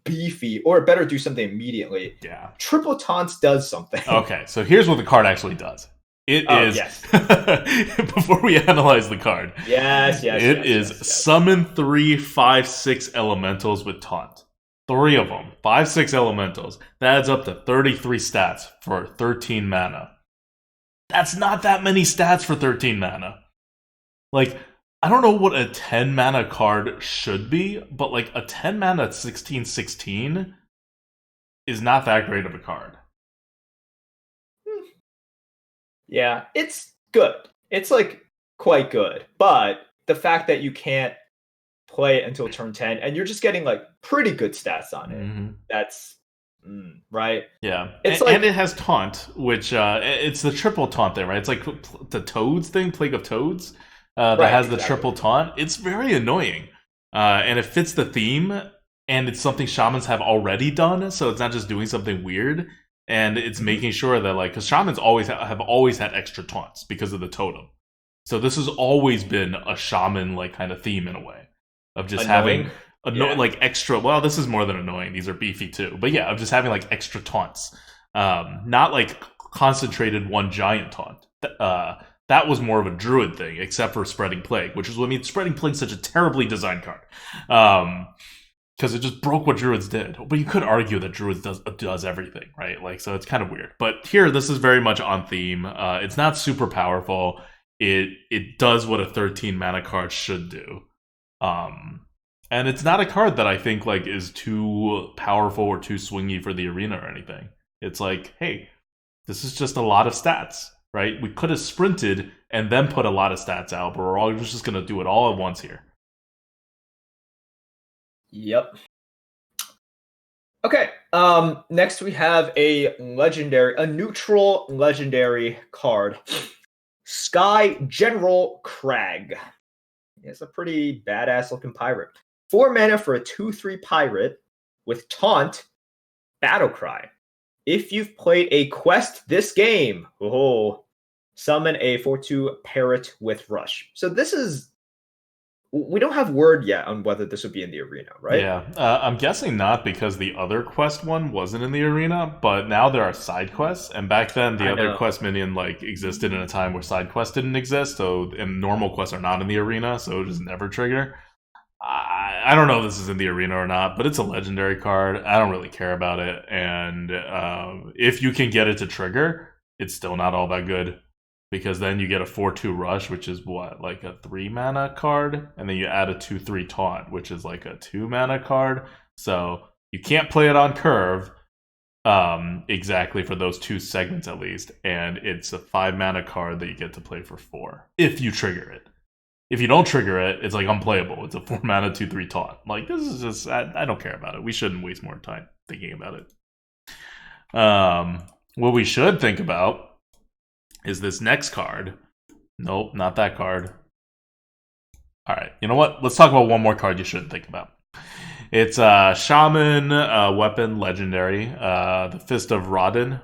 beefy, or it better do something immediately. Yeah. Triple Taunts does something. Okay, so here's what the card actually does. It is before we analyze the card. It is summon 3 5/6 elementals with taunt. 3 of them. 5/6 elementals. That adds up to 33 stats for 13 mana. That's not that many stats for 13 mana. Like, I don't know what a 10 mana card should be, but like a 10 mana 16/16 is not that great of a card. Yeah, it's good. It's like quite good. But the fact that you can't play it until turn 10 and you're just getting like pretty good stats on it. That's right. Yeah. And it has taunt, which it's the triple taunt there, right? It's like the Toads thing, Plague of Toads, that has the triple taunt. It's very annoying. And it fits the theme, and it's something shamans have already done, so it's not just doing something weird. And it's making sure that, like, because shamans have always had extra taunts because of the totem. So this has always been a shaman, like, kind of theme in a way. Of just having, like, extra... Well, this is more than annoying. These are beefy, too. But yeah, of just having, like, extra taunts. Not, like, concentrated one giant taunt. That was more of a druid thing, except for Spreading Plague, which is what made Spreading Plague such a terribly designed card. Because it just broke what druids did. But you could argue that druids does everything, right? Like, so it's kind of weird. But here, this is very much on theme. It's not super powerful. It does what a 13 mana card should do. And it's not a card that I think like is too powerful or too swingy for the arena or anything. It's like, hey, this is just a lot of stats, right? We could have sprinted and then put a lot of stats out, but we're all just going to do it all at once here. Yep. Okay. Next we have a neutral legendary card. Sky General Crag. It's a pretty badass looking pirate. 4 mana for a 2/3 pirate with taunt, Battle Cry. If you've played a quest this game, Summon a 4/2 parrot with rush. So this is we don't have word yet on whether this would be in the arena, right? Yeah, I'm guessing not because the other quest one wasn't in the arena, but now there are side quests, and back then the I other know. quest minion like existed in a time where side quests didn't exist, so and normal quests are not in the arena, so it just never trigger. I don't know if this is in the arena or not, but it's a legendary card. I don't really care about it, and if you can get it to trigger, it's still not all that good because then you get a 4/2 rush, which is what, like a 3 mana card, and then you add a 2/3 taunt, which is like a 2 mana card. So you can't play it on curve exactly for those two segments at least, and it's a 5 mana card that you get to play for 4 if you trigger it. If you don't trigger it, it's like unplayable. It's a 4 mana 2/3 taunt. Like this is just I don't care about it. We shouldn't waste more time thinking about it. What we should think about is this next card. Nope, not that card. All right, you know what? Let's talk about one more card you shouldn't think about. It's Shaman weapon legendary, the Fist of Raden.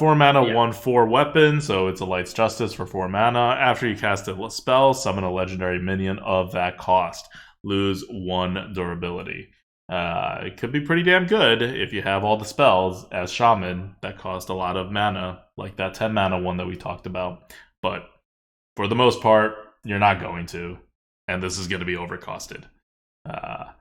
4 mana, Yeah. 1/4 weapon, so it's a Light's Justice for 4 mana. After you cast a spell, summon a legendary minion of that cost. Lose 1 durability. It could be pretty damn good if you have all the spells as Shaman that cost a lot of mana, like that 10 mana one that we talked about. But for the most part, you're not going to, and this is going to be overcosted. Uh,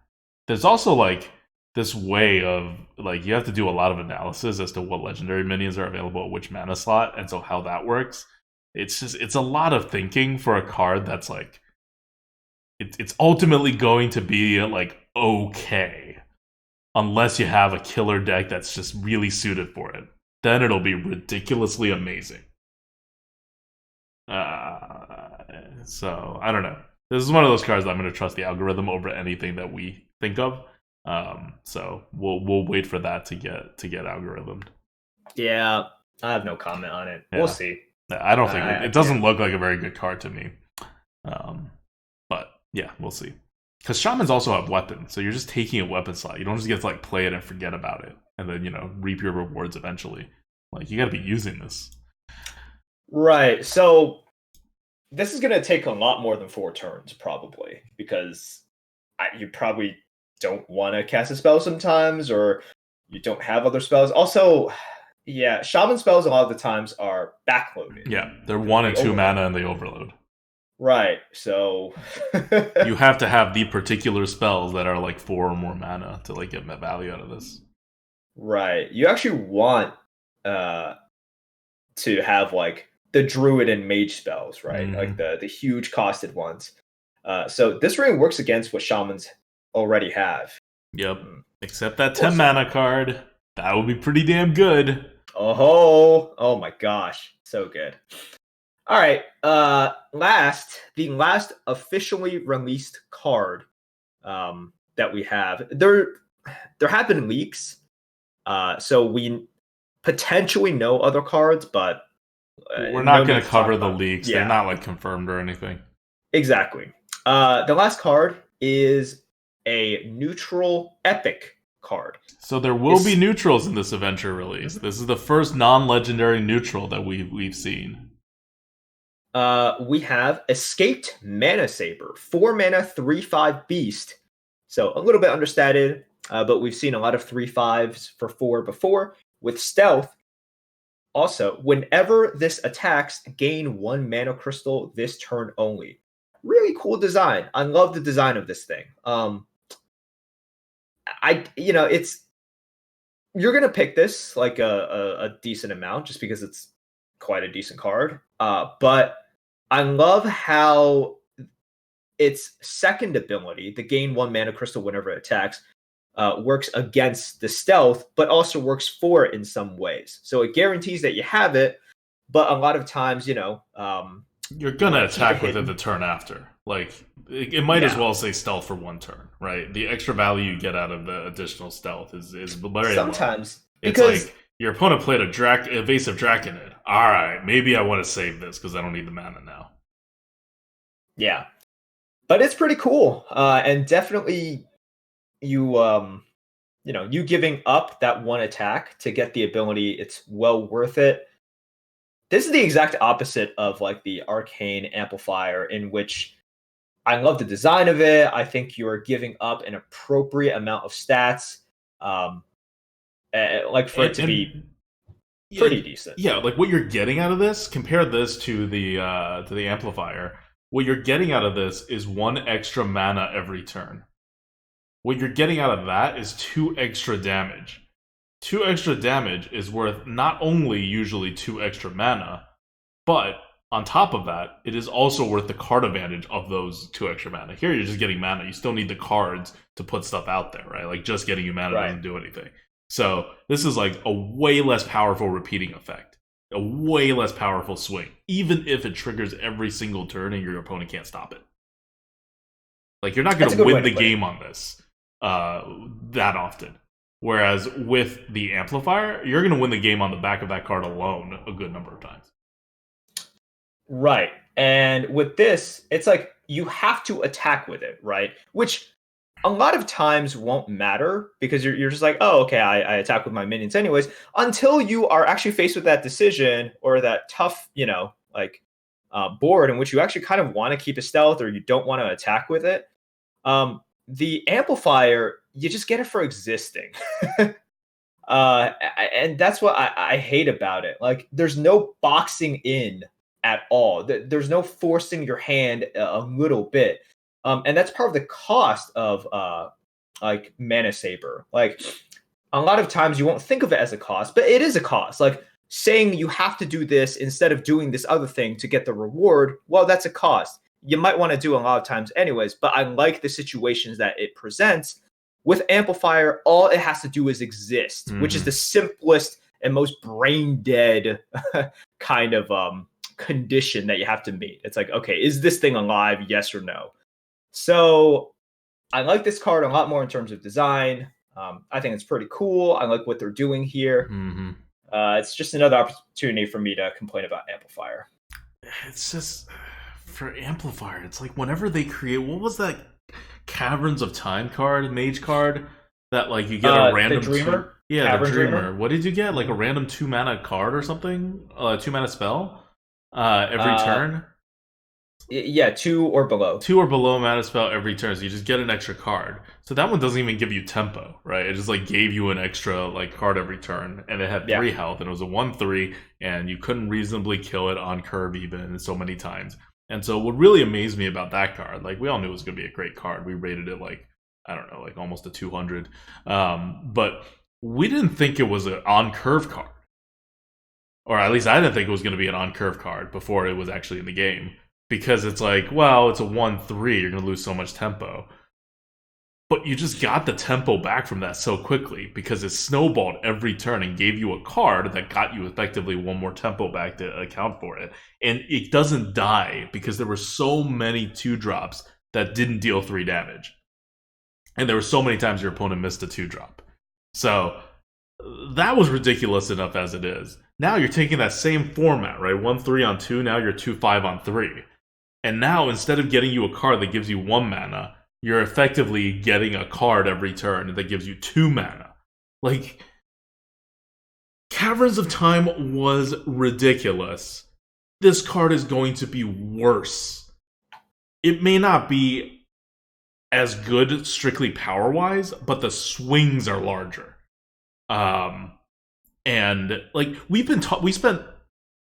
there's also like this way of like you have to do a lot of analysis as to what legendary minions are available at which mana slot, and so how that works. It's a lot of thinking for a card that's like it's ultimately going to be like okay unless you have a killer deck that's just really suited for it. Then it'll be ridiculously amazing. So I don't know. This is one of those cards that I'm going to trust the algorithm over anything that we think of. So we'll wait for that to get algorithmed. Yeah, I have no comment on it. We'll Yeah, see. I don't think I it doesn't can't. look like a very good card to me. Um, but yeah, we'll see. Because shamans also have weapons, so you're just taking a weapon slot. You don't just get to like play it and forget about it, and then reap your rewards eventually. Like you got to be using this. Right. So this is going to take a lot more than 4 turns, probably, because you probably don't want to cast a spell sometimes, or you don't have other spells. Also, yeah, shaman spells a lot of the times are backloaded. Yeah, they're 1 and They 2 overload. mana and they overload. Right. So You have to have the particular spells that are like 4 or more mana to like get value out of this. right. You actually want uh to have like the druid and mage spells, right? Like Mm-hmm. the huge costed ones. So this really works against what shamans already have. Yep. Mm. Except that We'll 10 see. mana card. That would be pretty damn good. Oh my gosh, so good. All right. The last officially released card that we have. There have been leaks, so we potentially know other cards, but We're no not going need to to talk cover the about. leaks. They're Yeah, not like confirmed or anything. exactly. The last card is a neutral epic card. So there will be It's neutrals in this adventure release. This is the first non-legendary neutral that we've seen. We have Escaped Mana Saber, 4 mana, 3/5 beast. So a little bit understated, but we've seen a lot of 3/5s for 4 before. With stealth, also, whenever this attacks, gain 1 mana crystal this turn only. Really cool design. I love the design of this thing. It's you're gonna pick this like a decent amount just because it's quite a decent card. But I love how its second ability, the gain 1 mana crystal whenever it attacks, works against the stealth, but also works for it in some ways. So it guarantees that you have it, but a lot of times, You're you gonna want to keep it attack with it the hidden. turn after. Like it might as Yeah, well say stealth for 1 turn, right? The extra value you get out of the additional stealth is very low. sometimes It's because like your opponent played a evasive Draconid. All right, maybe I want to save this because I don't need the mana now. yeah, but it's pretty cool, and definitely you you giving up that one attack to get the ability, it's well worth it. this is the exact opposite of like the arcane amplifier, in which I love the design of it. I think you're giving up an appropriate amount of stats, um, like for it to be And yeah, pretty decent. yeah, like what you're getting out of this, compare this to the amplifier. What you're getting out of this is one extra mana every turn. What you're getting out of that is two extra damage. Two extra damage is worth not only usually two extra mana, but on top of that, it is also worth the card advantage of those two extra mana. Here, you're just getting mana. You still need the cards to put stuff out there, right? Like, just getting you mana Right. doesn't do anything. So, this is like a way less powerful repeating effect. A way less powerful swing. Even if it triggers every single turn and your opponent can't stop it. Like, you're not going That's a to good way win to the put it. game on this that often. Whereas with the amplifier, you're going to win the game on the back of that card alone a good number of times. Right. And with this, it's like you have to attack with it, right? Which a lot of times won't matter because you're just like, oh, okay, I attack with my minions anyways, until you are actually faced with that decision or that tough, like board in which you actually kind of want to keep a stealth or you don't want to attack with it. The amplifier, you just get it for existing. And that's what I hate about it. Like, there's no boxing in at all. There's no forcing your hand a little bit. And that's part of the cost of like Mana Saber. Like, a lot of times you won't think of it as a cost, but it is a cost. Like, saying you have to do this instead of doing this other thing to get the reward, well, that's a cost. You might want to do a lot of times anyways, but I like the situations that it presents. With Amplifier, all it has to do is exist, which is the simplest and most brain dead kind of condition that you have to meet. It's like, okay, is this thing alive? Yes or no? So I like this card a lot more in terms of design. I think it's pretty cool. I like what they're doing here. Mm-hmm. It's just another opportunity for me to complain about Amplifier. It's just for Amplifier. It's like whenever they create, what was that Caverns of Time card, mage card that like you get a random the Dreamer. the Dreamer. What did you get? Like a random 2 mana card or something? 2 mana spell every turn. Yeah, 2 or below. 2 or below mana spell every turn, so you just get an extra card. So that one doesn't even give you tempo, right? It just like gave you an extra like card every turn, and it had 3 health, and it was a 1/3, and you couldn't reasonably kill it on curve even so many times. And so what really amazed me about that card, like we all knew it was going to be a great card. We rated it like, I don't know, like almost a 200. But we didn't think it was an on-curve card. Or at least I didn't think it was going to be an on-curve card before it was actually in the game. Because it's like, well, it's a 1/3, you're going to lose so much tempo. But you just got the tempo back from that so quickly because it snowballed every turn and gave you a card that got you effectively one more tempo back to account for it. And it doesn't die because there were so many 2-drops that didn't deal 3 damage. And there were so many times your opponent missed a 2-drop. So that was ridiculous enough as it is. Now you're taking that same format, right? 1/3 on 2, now you're 2/5 on 3. And now instead of getting you a card that gives you 1 mana, you're effectively getting a card every turn that gives you 2 mana. Like, Caverns of Time was ridiculous. This card is going to be worse. It may not be as good strictly power-wise, but the swings are larger. And like we spent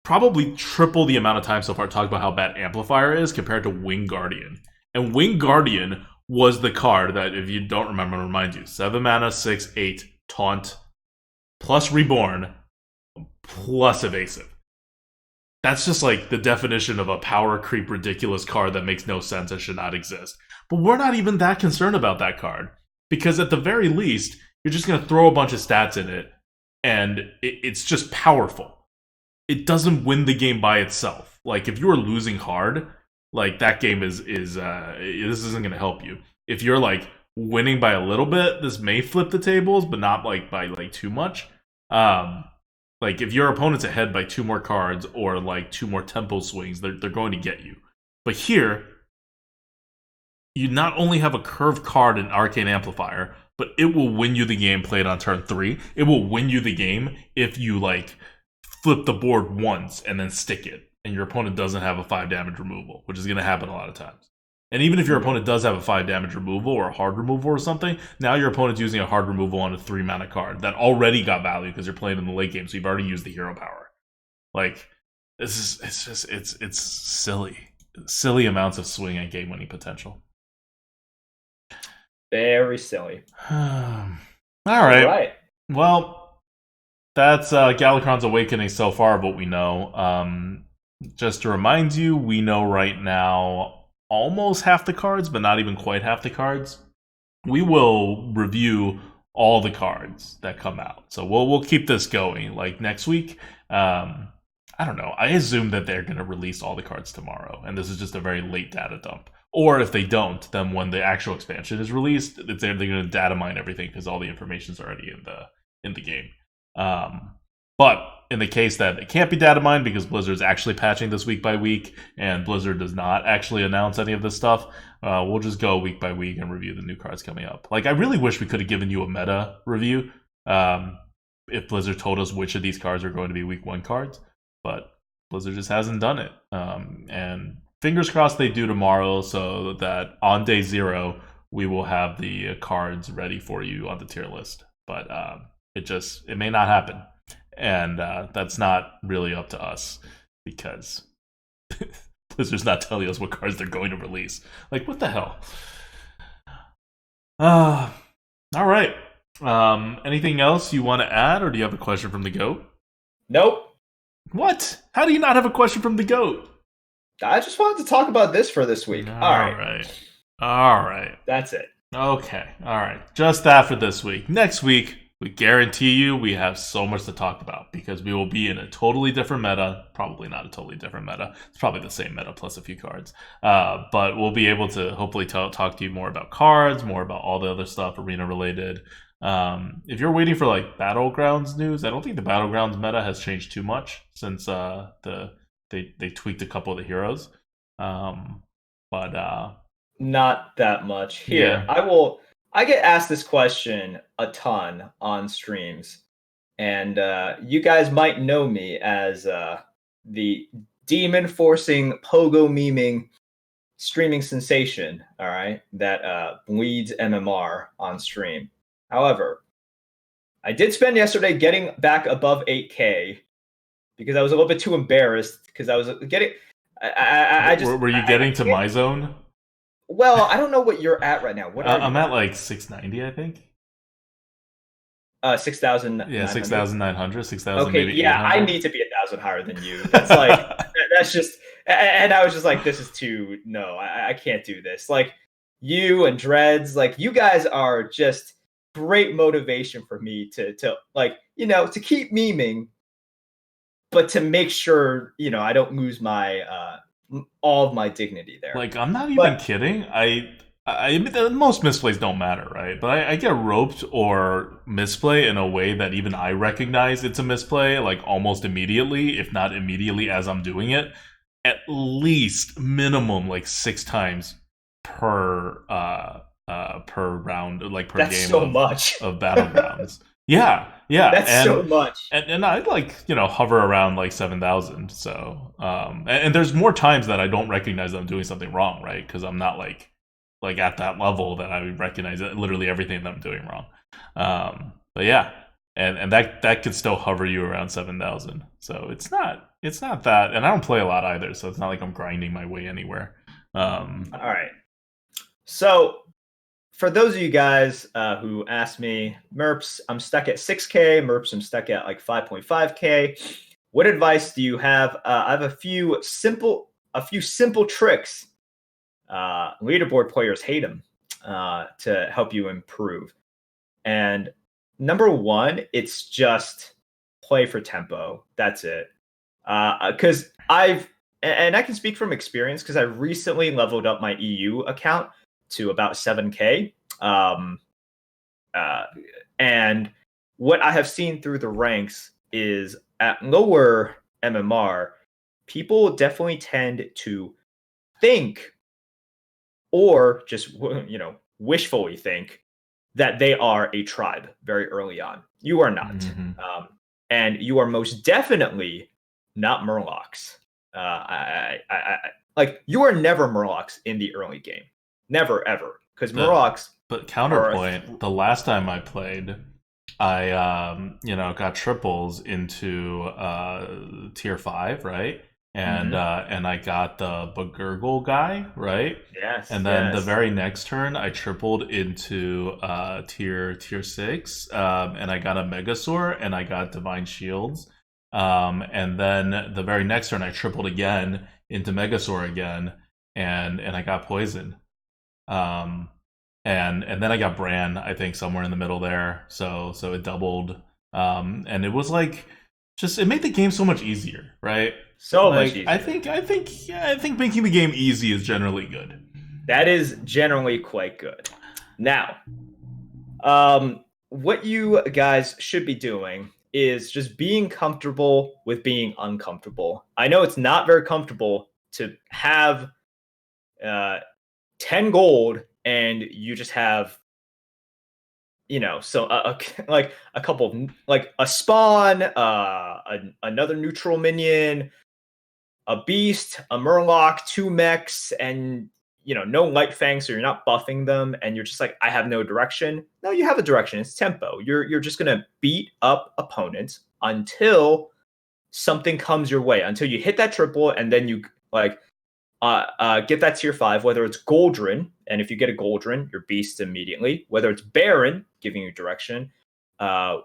probably triple the amount of time so far talking about how bad Amplifier is compared to Wing Guardian. And Wing Guardian was the card that, if you don't remember, I'll remind you, 7 mana, 6/8, taunt, plus reborn, plus evasive. That's just like the definition of a power creep ridiculous card that makes no sense and should not exist. But we're not even that concerned about that card, because at the very least, you're just going to throw a bunch of stats in it, and it's just powerful. It doesn't win the game by itself. Like, if you are losing hard, like, that game is this isn't going to help you. If you're, like, winning by a little bit, this may flip the tables, but not, like, by, like, too much. Like, if your opponent's ahead by 2 more cards or, like, 2 more tempo swings, they're going to get you. But here, you not only have a curved card in Arcane Amplifier, but it will win you the game played on turn 3. It will win you the game if you, like, flip the board once and then stick it, and your opponent doesn't have a 5 damage removal, which is going to happen a lot of times. And even if your opponent does have a 5 damage removal or a hard removal or something, now your opponent's using a hard removal on a 3 mana card that already got value because you're playing in the late game, so you've already used the hero power. Like, it's silly amounts of swing and game winning potential. Very silly. All right. Well, that's Galakrond's Awakening so far of what we know. Just to remind you, we know right now almost half the cards, but not even quite half the cards. We will review all the cards that come out. So we'll keep this going. Like next week, I don't know. I assume that they're going to release all the cards tomorrow, and this is just a very late data dump. Or if they don't, then when the actual expansion is released, they're going to data mine everything because all the information's already in the game. But in the case that it can't be data mined because Blizzard's actually patching this week by week, and Blizzard does not actually announce any of this stuff, we'll just go week by week and review the new cards coming up. Like, I really wish we could have given you a meta review if Blizzard told us which of these cards are going to be week 1 cards, but Blizzard just hasn't done it. And fingers crossed they do tomorrow so that on day 0, we will have the cards ready for you on the tier list. But it may not happen. And that's not really up to us because Blizzard's not telling us what cards they're going to release. Like, what the hell? All right. Anything else you want to add, or do you have a question from the GOAT? Nope. What? How do you not have a question from the GOAT? I just wanted to talk about this for this week. All right. That's it. Okay. All right. Just that for this week. Next week, we guarantee you we have so much to talk about because we will be in a totally different meta. Probably not a totally different meta. It's probably the same meta plus a few cards. But we'll be able to hopefully talk to you more about cards, more about all the other stuff arena related. If you're waiting for like Battlegrounds news, I don't think the Battlegrounds meta has changed too much since they tweaked a couple of the heroes. But not that much. Here, yeah. I get asked this question a ton on streams, and you guys might know me as the demon-forcing, pogo-meming streaming sensation, all right, that bleeds MMR on stream. However, I did spend yesterday getting back above 8K because I was a little bit too embarrassed because I was getting... Were you getting to my zone? Well, I don't know what you're at right now. What are I'm at like 690, I think. 6,000. Yeah, 6,900, 6,000. Okay, maybe yeah, 800. I need to be 1,000 higher than you. That's like that's just, and I was just like, this is too. No, I can't do this. Like you and Dreads, like you guys are just great motivation for me to like to keep memeing, but to make sure I don't lose my all of my dignity there. Like, I'm not even kidding. I most misplays don't matter, right? But I get roped or misplay in a way that even I recognize it's a misplay, like almost immediately, if not immediately as I'm doing it, at least minimum like 6 times per round, like per That's game so much. of Battlegrounds. Yeah. That's so much. And I like, hover around like 7,000. So, and there's more times that I don't recognize that I'm doing something wrong, right? Because I'm not like at that level that I would recognize literally everything that I'm doing wrong. But yeah, and that could still hover you around 7,000. So it's not that, and I don't play a lot either. So it's not like I'm grinding my way anywhere. All right. So, for those of you guys who asked me, Merps, I'm stuck at 6K. Merps, I'm stuck at like 5.5K. What advice do you have? I have a few simple tricks. Leaderboard players hate them to help you improve. And number 1, it's just play for tempo. That's it. Because I can speak from experience because I recently leveled up my EU account to about 7K. And what I have seen through the ranks is at lower MMR, people definitely tend to think or just, wishfully think that they are a tribe very early on. You are not. Mm-hmm. and you are most definitely not Murlocs. Like you are never Murlocs in the early game, never ever, because Murlocs But are counterpoint, the last time I played, I got triples into tier 5, right? And I got the Bagurgle guy, right? yes, And then the yes. very next turn I tripled into tier 6, and I got a Megasaur and I got Divine Shields. And then the very next turn I tripled again into Megasaur again, and I got poison. Um, and then I got Bran, I think somewhere in the middle there. So it doubled. And it was like just it made the game so much easier, right? So much Like easier. I think making the game easy is generally good. That is generally quite good. Now, what you guys should be doing is just being comfortable with being uncomfortable. I know it's not very comfortable to have uh, 10 gold and you just have, so like a couple of, like a spawn, another neutral minion, a beast, a murloc, 2 mechs, and no light fang, so you're not buffing them, and you're just like, I have no direction. No, you have a direction. It's tempo. You're just gonna beat up opponents until something comes your way, until you hit that triple, and then you like get that tier 5, whether it's Goldrin, and if you get a Goldrin, you're beast immediately. Whether it's Baron, giving you direction.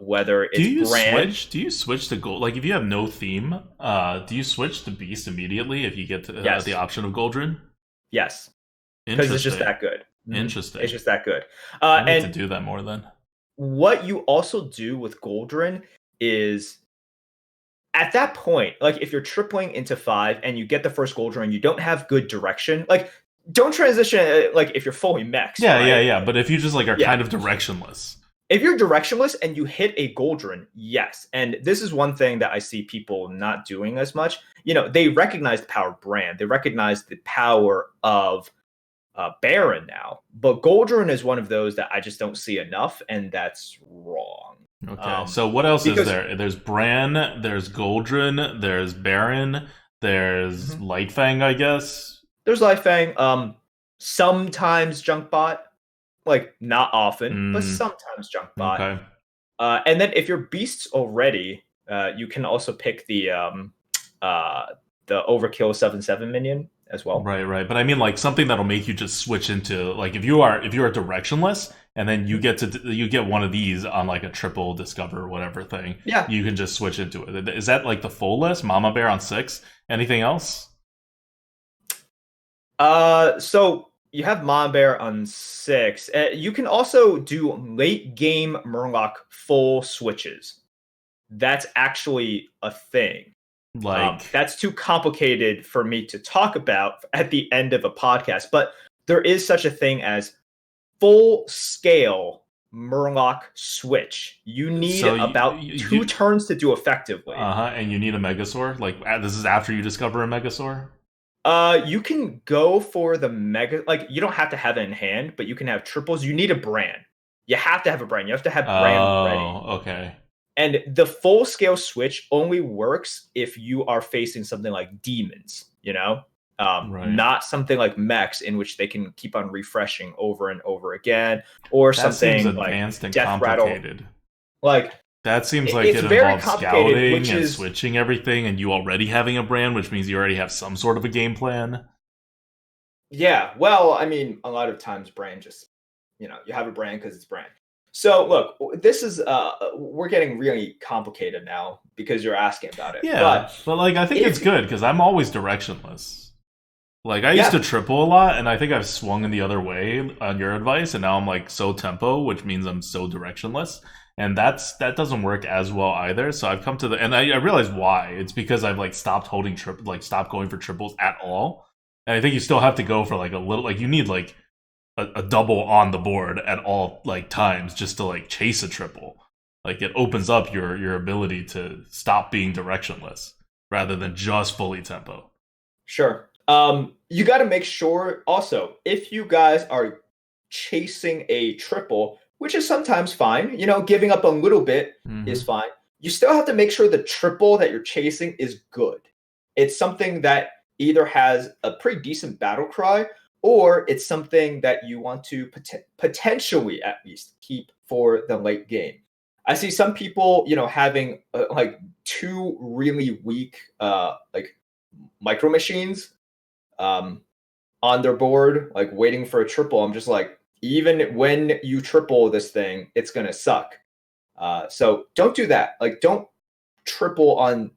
Whether it's Bran. Do you switch to gold? Like if you have no theme, do you switch to beast immediately if you get the Yes, option of Goldrin? yes, because it's just Interesting. that good. It's Interesting. just that good. I need to And do that more then. what you also do with Goldrin is at that point, like if you're tripling into 5 and you get the first Goldrin, you don't have good direction. Like, don't transition like if you're fully mexed, right? Yeah. But if you just like are Yeah. kind of directionless, If you're directionless and you hit a Goldrin, yes. And this is one thing that I see people not doing as much. They recognize the power of Brand. They recognize the power of Baron now. But Goldrin is one of those that I just don't see enough, and that's wrong. okay. So what else is Because there? There's Bran, there's Goldrin, there's Baron, there's Lightfang, I guess. there's Lifefang, sometimes Junkbot, like not often, but Mm, sometimes Junkbot. okay. And then if you're beasts already, you can also pick the Overkill 7/7 minion as well. Right. But I mean like something that'll make you just switch into like if you are directionless and then you get one of these on like a triple discover or whatever thing, Yeah. you can just switch into it. Is that like the full list? Mama Bear on 6? Anything else? So you have Mon Bear on 6. You can also do late game Murloc full switches. That's actually a thing. Like That's too complicated for me to talk about at the end of a podcast, but there is such a thing as full scale Murloc switch. You need so about two turns to do effectively. and you need a Megasaur? Like this is after you discover a Megasaur? You can go for the mega, like you don't have to have it in hand, but you can have triples. You need a brand. You have to have a brand. You have to have brand ready. Oh, okay. And the full scale switch only works if you are facing something like demons, Right. not something like mechs in which they can keep on refreshing over and over again, or That something seems like advanced and Death Rattle. complicated. Like That seems like it's it very involves complicated, scouting which and is switching everything, and you already having a brand, which means you already have some sort of a game plan. yeah. Well, I mean, a lot of times brand just you have a brand because it's brand. So look, this is we're getting really complicated now because you're asking about it. Yeah, but like I think it's good because I'm always directionless. Like I used to triple a lot, and I think I've swung in the other way on your advice, and now I'm like so tempo, which means I'm so directionless, and that doesn't work as well either. So I've come to and I realize why. It's because I've like stopped holding stopped going for triples at all, and I think you still have to go for like a little, like you need like a double on the board at all like times just to like chase a triple. Like it opens up your ability to stop being directionless rather than just fully tempo. Sure. You got to make sure also if you guys are chasing a triple, which is sometimes fine, giving up a little bit is fine. you still have to make sure the triple that you're chasing is good. It's something that either has a pretty decent battle cry, or it's something that you want to potentially at least keep for the late game. I see some people, having like two really weak like micro machines on their board, like waiting for a triple. I'm just like, even when you triple this thing, it's gonna suck. So don't do that. Like, don't triple on,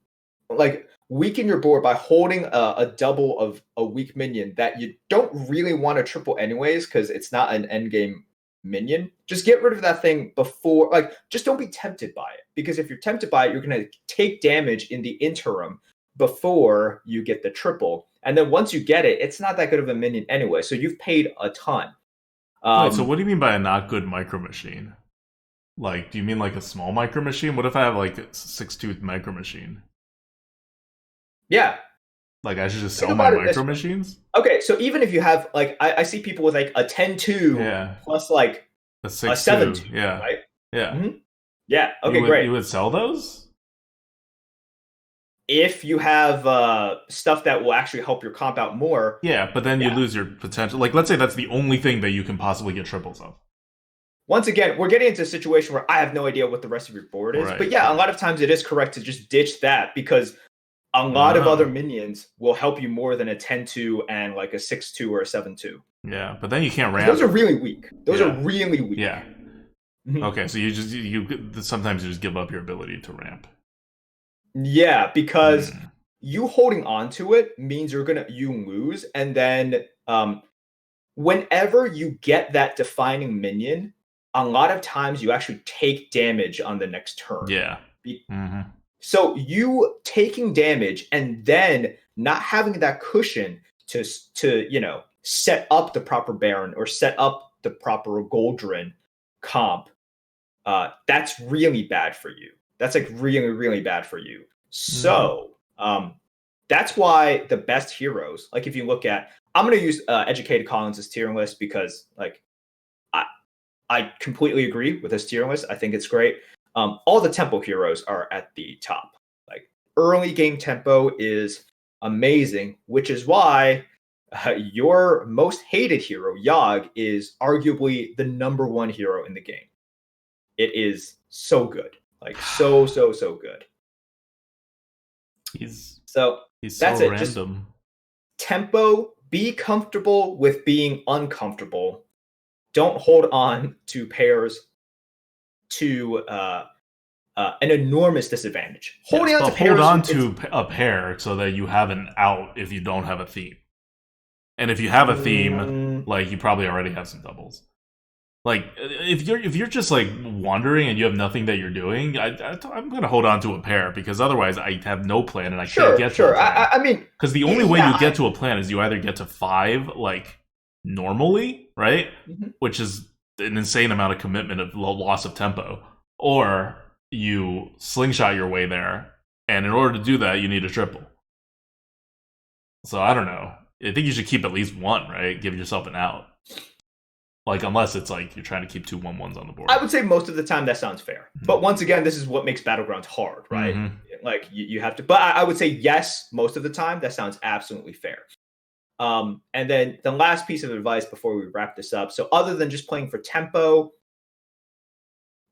like, weaken your board by holding a double of a weak minion that you don't really want to triple anyways, because it's not an end game minion. Just get rid of that thing before, like, just don't be tempted by it, because if you're tempted by it, you're going to take damage in the interim before you get the triple. And then once you get it, it's not that good of a minion anyway. So you've paid a ton. Wait, so what do you mean by a not good micro machine? Like, do you mean like a small micro machine? What if I have like a 6-tooth micro machine? Yeah. Like, I should just Think sell my about it this micro way. machines? Okay, so even if you have, like, I see people with like a 10-2 Yeah. plus like A a 6-2. 7-2, Yeah. right? Yeah. Yeah. You Okay, would great. you would sell those? If you have stuff that will actually help your comp out more, Yeah, but then you yeah. lose your potential. Like, let's say that's the only thing that you can possibly get triples of. Once again, we're getting into a situation where I have no idea what the rest of your board is. But Right, yeah, a right. lot of times it is correct to just ditch that, because a lot of other Oh. minions will help you more than a 10-2 and like a 6-2 or a 7-2. Yeah, but then you can't Those ramp. are really weak. Those are Yeah. really weak. Yeah. Mhm. Okay, so you sometimes you just give up your ability to ramp. Yeah, because Hmm. you holding on to it means you lose, and then whenever you get that defining minion, a lot of times you actually take damage on the next turn. Yeah. Hmm. So you taking damage and then not having that cushion to set up the proper Baron or set up the proper Goldrin comp, that's really bad for you. That's like really, really bad for you. Hmm. So that's why the best heroes, like if you look at, I'm going to use Educated Collins' tier list, because like I I completely agree with his tier list. I think it's great. All the tempo heroes are at the top. Like, early game tempo is amazing, which is why your most hated hero, Yogg, is arguably the number one hero in the game. It is so good. Like, so, so, so good. He's So he's so that's it. Just random. tempo, be comfortable with being uncomfortable. Don't hold on to pairs to an enormous disadvantage. Yes, Holding on but to hold pairs, on it's to a pair so that you have an out if you don't have a theme. And if you have a theme, mm, like you probably already have some doubles. Like if you're just like wandering and you have nothing that you're doing, I'm gonna hold on to a pair because otherwise I have no plan and I can't sure, get to a sure. plan. I mean, Because the only way yeah. you get to a plan is you either get to 5 like normally, right? Mhm. Which is an insane amount of commitment of loss of tempo, or you slingshot your way there, and in order to do that, you need a triple. So I don't know. I think you should keep at least one, right? Give yourself an out. Like, unless it's like you're trying to keep 2 1-1s on the board. I would say most of the time that sounds fair. But once again, this is what makes Battlegrounds hard, right? Mm-hmm. Like, you have to. But I would say yes, most of the time that sounds absolutely fair. And then the last piece of advice before we wrap this up. So other than just playing for tempo,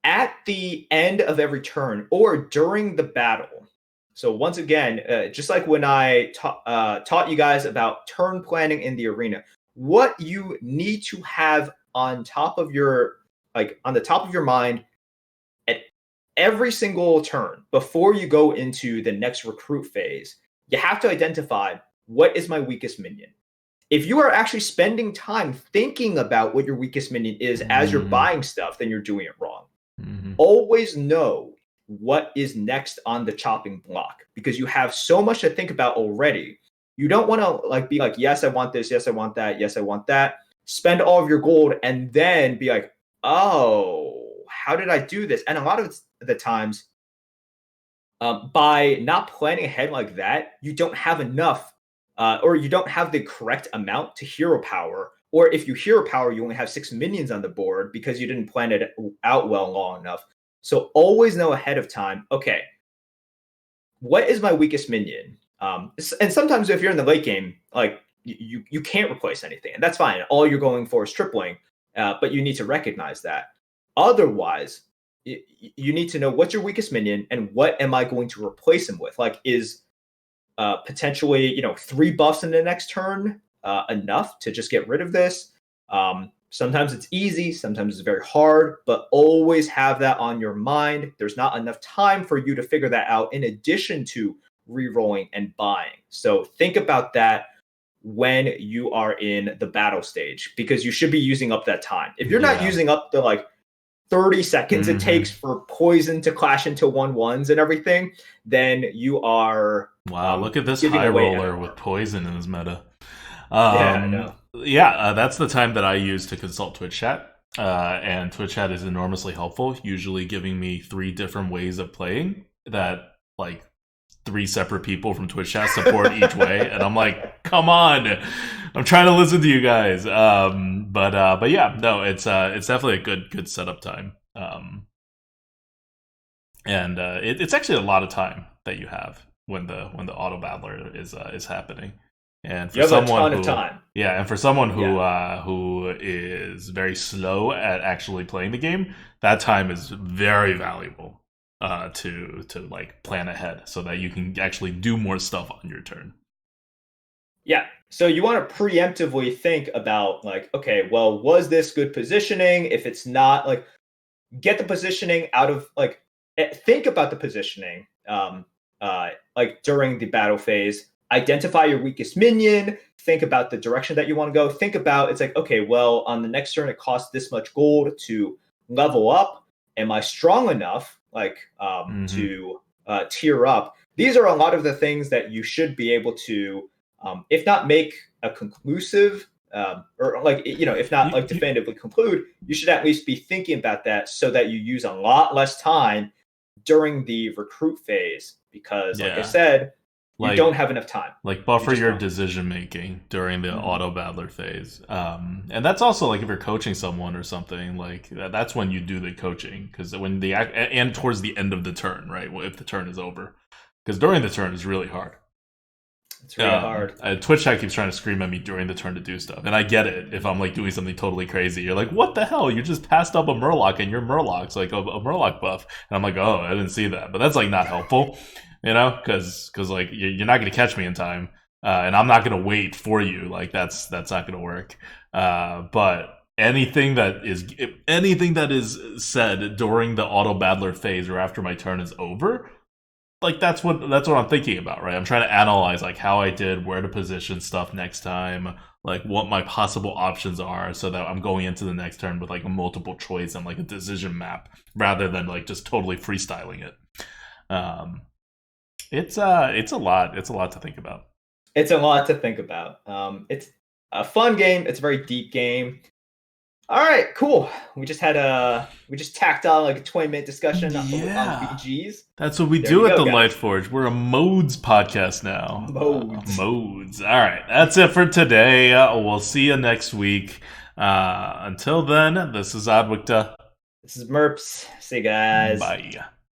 at the end of every turn or during the battle. So once again, just like when I taught you guys about turn planning in the arena, what you need to have on top of your, like, on the top of your mind at every single turn before you go into the next recruit phase, you have to identify, what is my weakest minion. If you are actually spending time thinking about what your weakest minion is as you're Mm-hmm. buying stuff, then you're doing it wrong. Mm-hmm. Always know what is next on the chopping block, because you have so much to think about already. You don't want to like be like, yes, I want this, yes, I want that, yes, I want that. Spend all of your gold and then be like, oh, how did I do this? And a lot of the times, by not planning ahead like that, you don't have enough, or you don't have the correct amount to hero power. Or if you hero power, you only have 6 minions on the board because you didn't plan it out well long enough. So always know ahead of time, okay, what is my weakest minion? And sometimes if you're in the late game, like you can't replace anything, and that's fine. All you're going for is tripling, but you need to recognize that. Otherwise, you need to know what's your weakest minion and what am I going to replace him with. Like, is potentially 3 buffs in the next turn enough to just get rid of this? Sometimes it's easy, sometimes it's very hard, but always have that on your mind. There's not enough time for you to figure that out in addition to re-rolling and buying. So think about that when you are in the battle stage, because you should be using up that time. If you're not using up the 30 seconds it takes for poison to clash into 1/1s and everything, then you are look at this high roller with poison in his meta. Yeah, I know. Yeah, that's the time that I use to consult Twitch chat. And Twitch chat is enormously helpful, usually giving me 3 different ways of playing that 3 separate people from Twitch chat support each way. And I'm like, come on, I'm trying to listen to you guys. But yeah, no, it's definitely a good setup time. And it's actually a lot of time that you have when the auto battler is happening. And for someone who, yeah, and for someone who is very slow at actually playing the game, that time is very valuable to plan ahead so that you can actually do more stuff on your turn. Yeah. So you want to preemptively think about okay, well, was this good positioning? If it's not, get the positioning out of think about the positioning during the battle phase. Identify your weakest minion, think about the direction that you want to go. Think about, it's okay, well, on the next turn it costs this much gold to level up. Am I strong enough to tier up? These are a lot of the things that you should be able to, if not make a conclusive, or if not definitively conclude, you should at least be thinking about that so that you use a lot less time during the recruit phase, because I said, you don't have enough time. Buffer your decision making during the auto battler phase, and that's also if you're coaching someone or something, that's when you do the coaching, because when and towards the end of the turn, right? If the turn is over, because during the turn is really hard. It's really hard. Twitch chat keeps trying to scream at me during the turn to do stuff, and I get it. If I'm doing something totally crazy, you're like, "What the hell? You just passed up a Murloc, and your Murloc's a Murloc buff," and I'm like, "Oh, I didn't see that," but that's not helpful. Because you're not going to catch me in time, and I'm not going to wait for you. That's not going to work. But anything that is said during the auto battler phase or after my turn is over, that's what I'm thinking about, right? I'm trying to analyze how I did, where to position stuff next time, what my possible options are, so that I'm going into the next turn with a multiple choice and a decision map, rather than just totally freestyling it. It's a lot to think about. It's a lot to think about. It's a fun game. It's a very deep game. All right, cool. We just tacked on a 20-minute discussion on BGs. That's what we do at the Lightforge. We're a modes podcast now. Modes. All right, that's it for today. We'll see you next week. Until then, this is Adwicta. This is Merps. See you guys. Bye.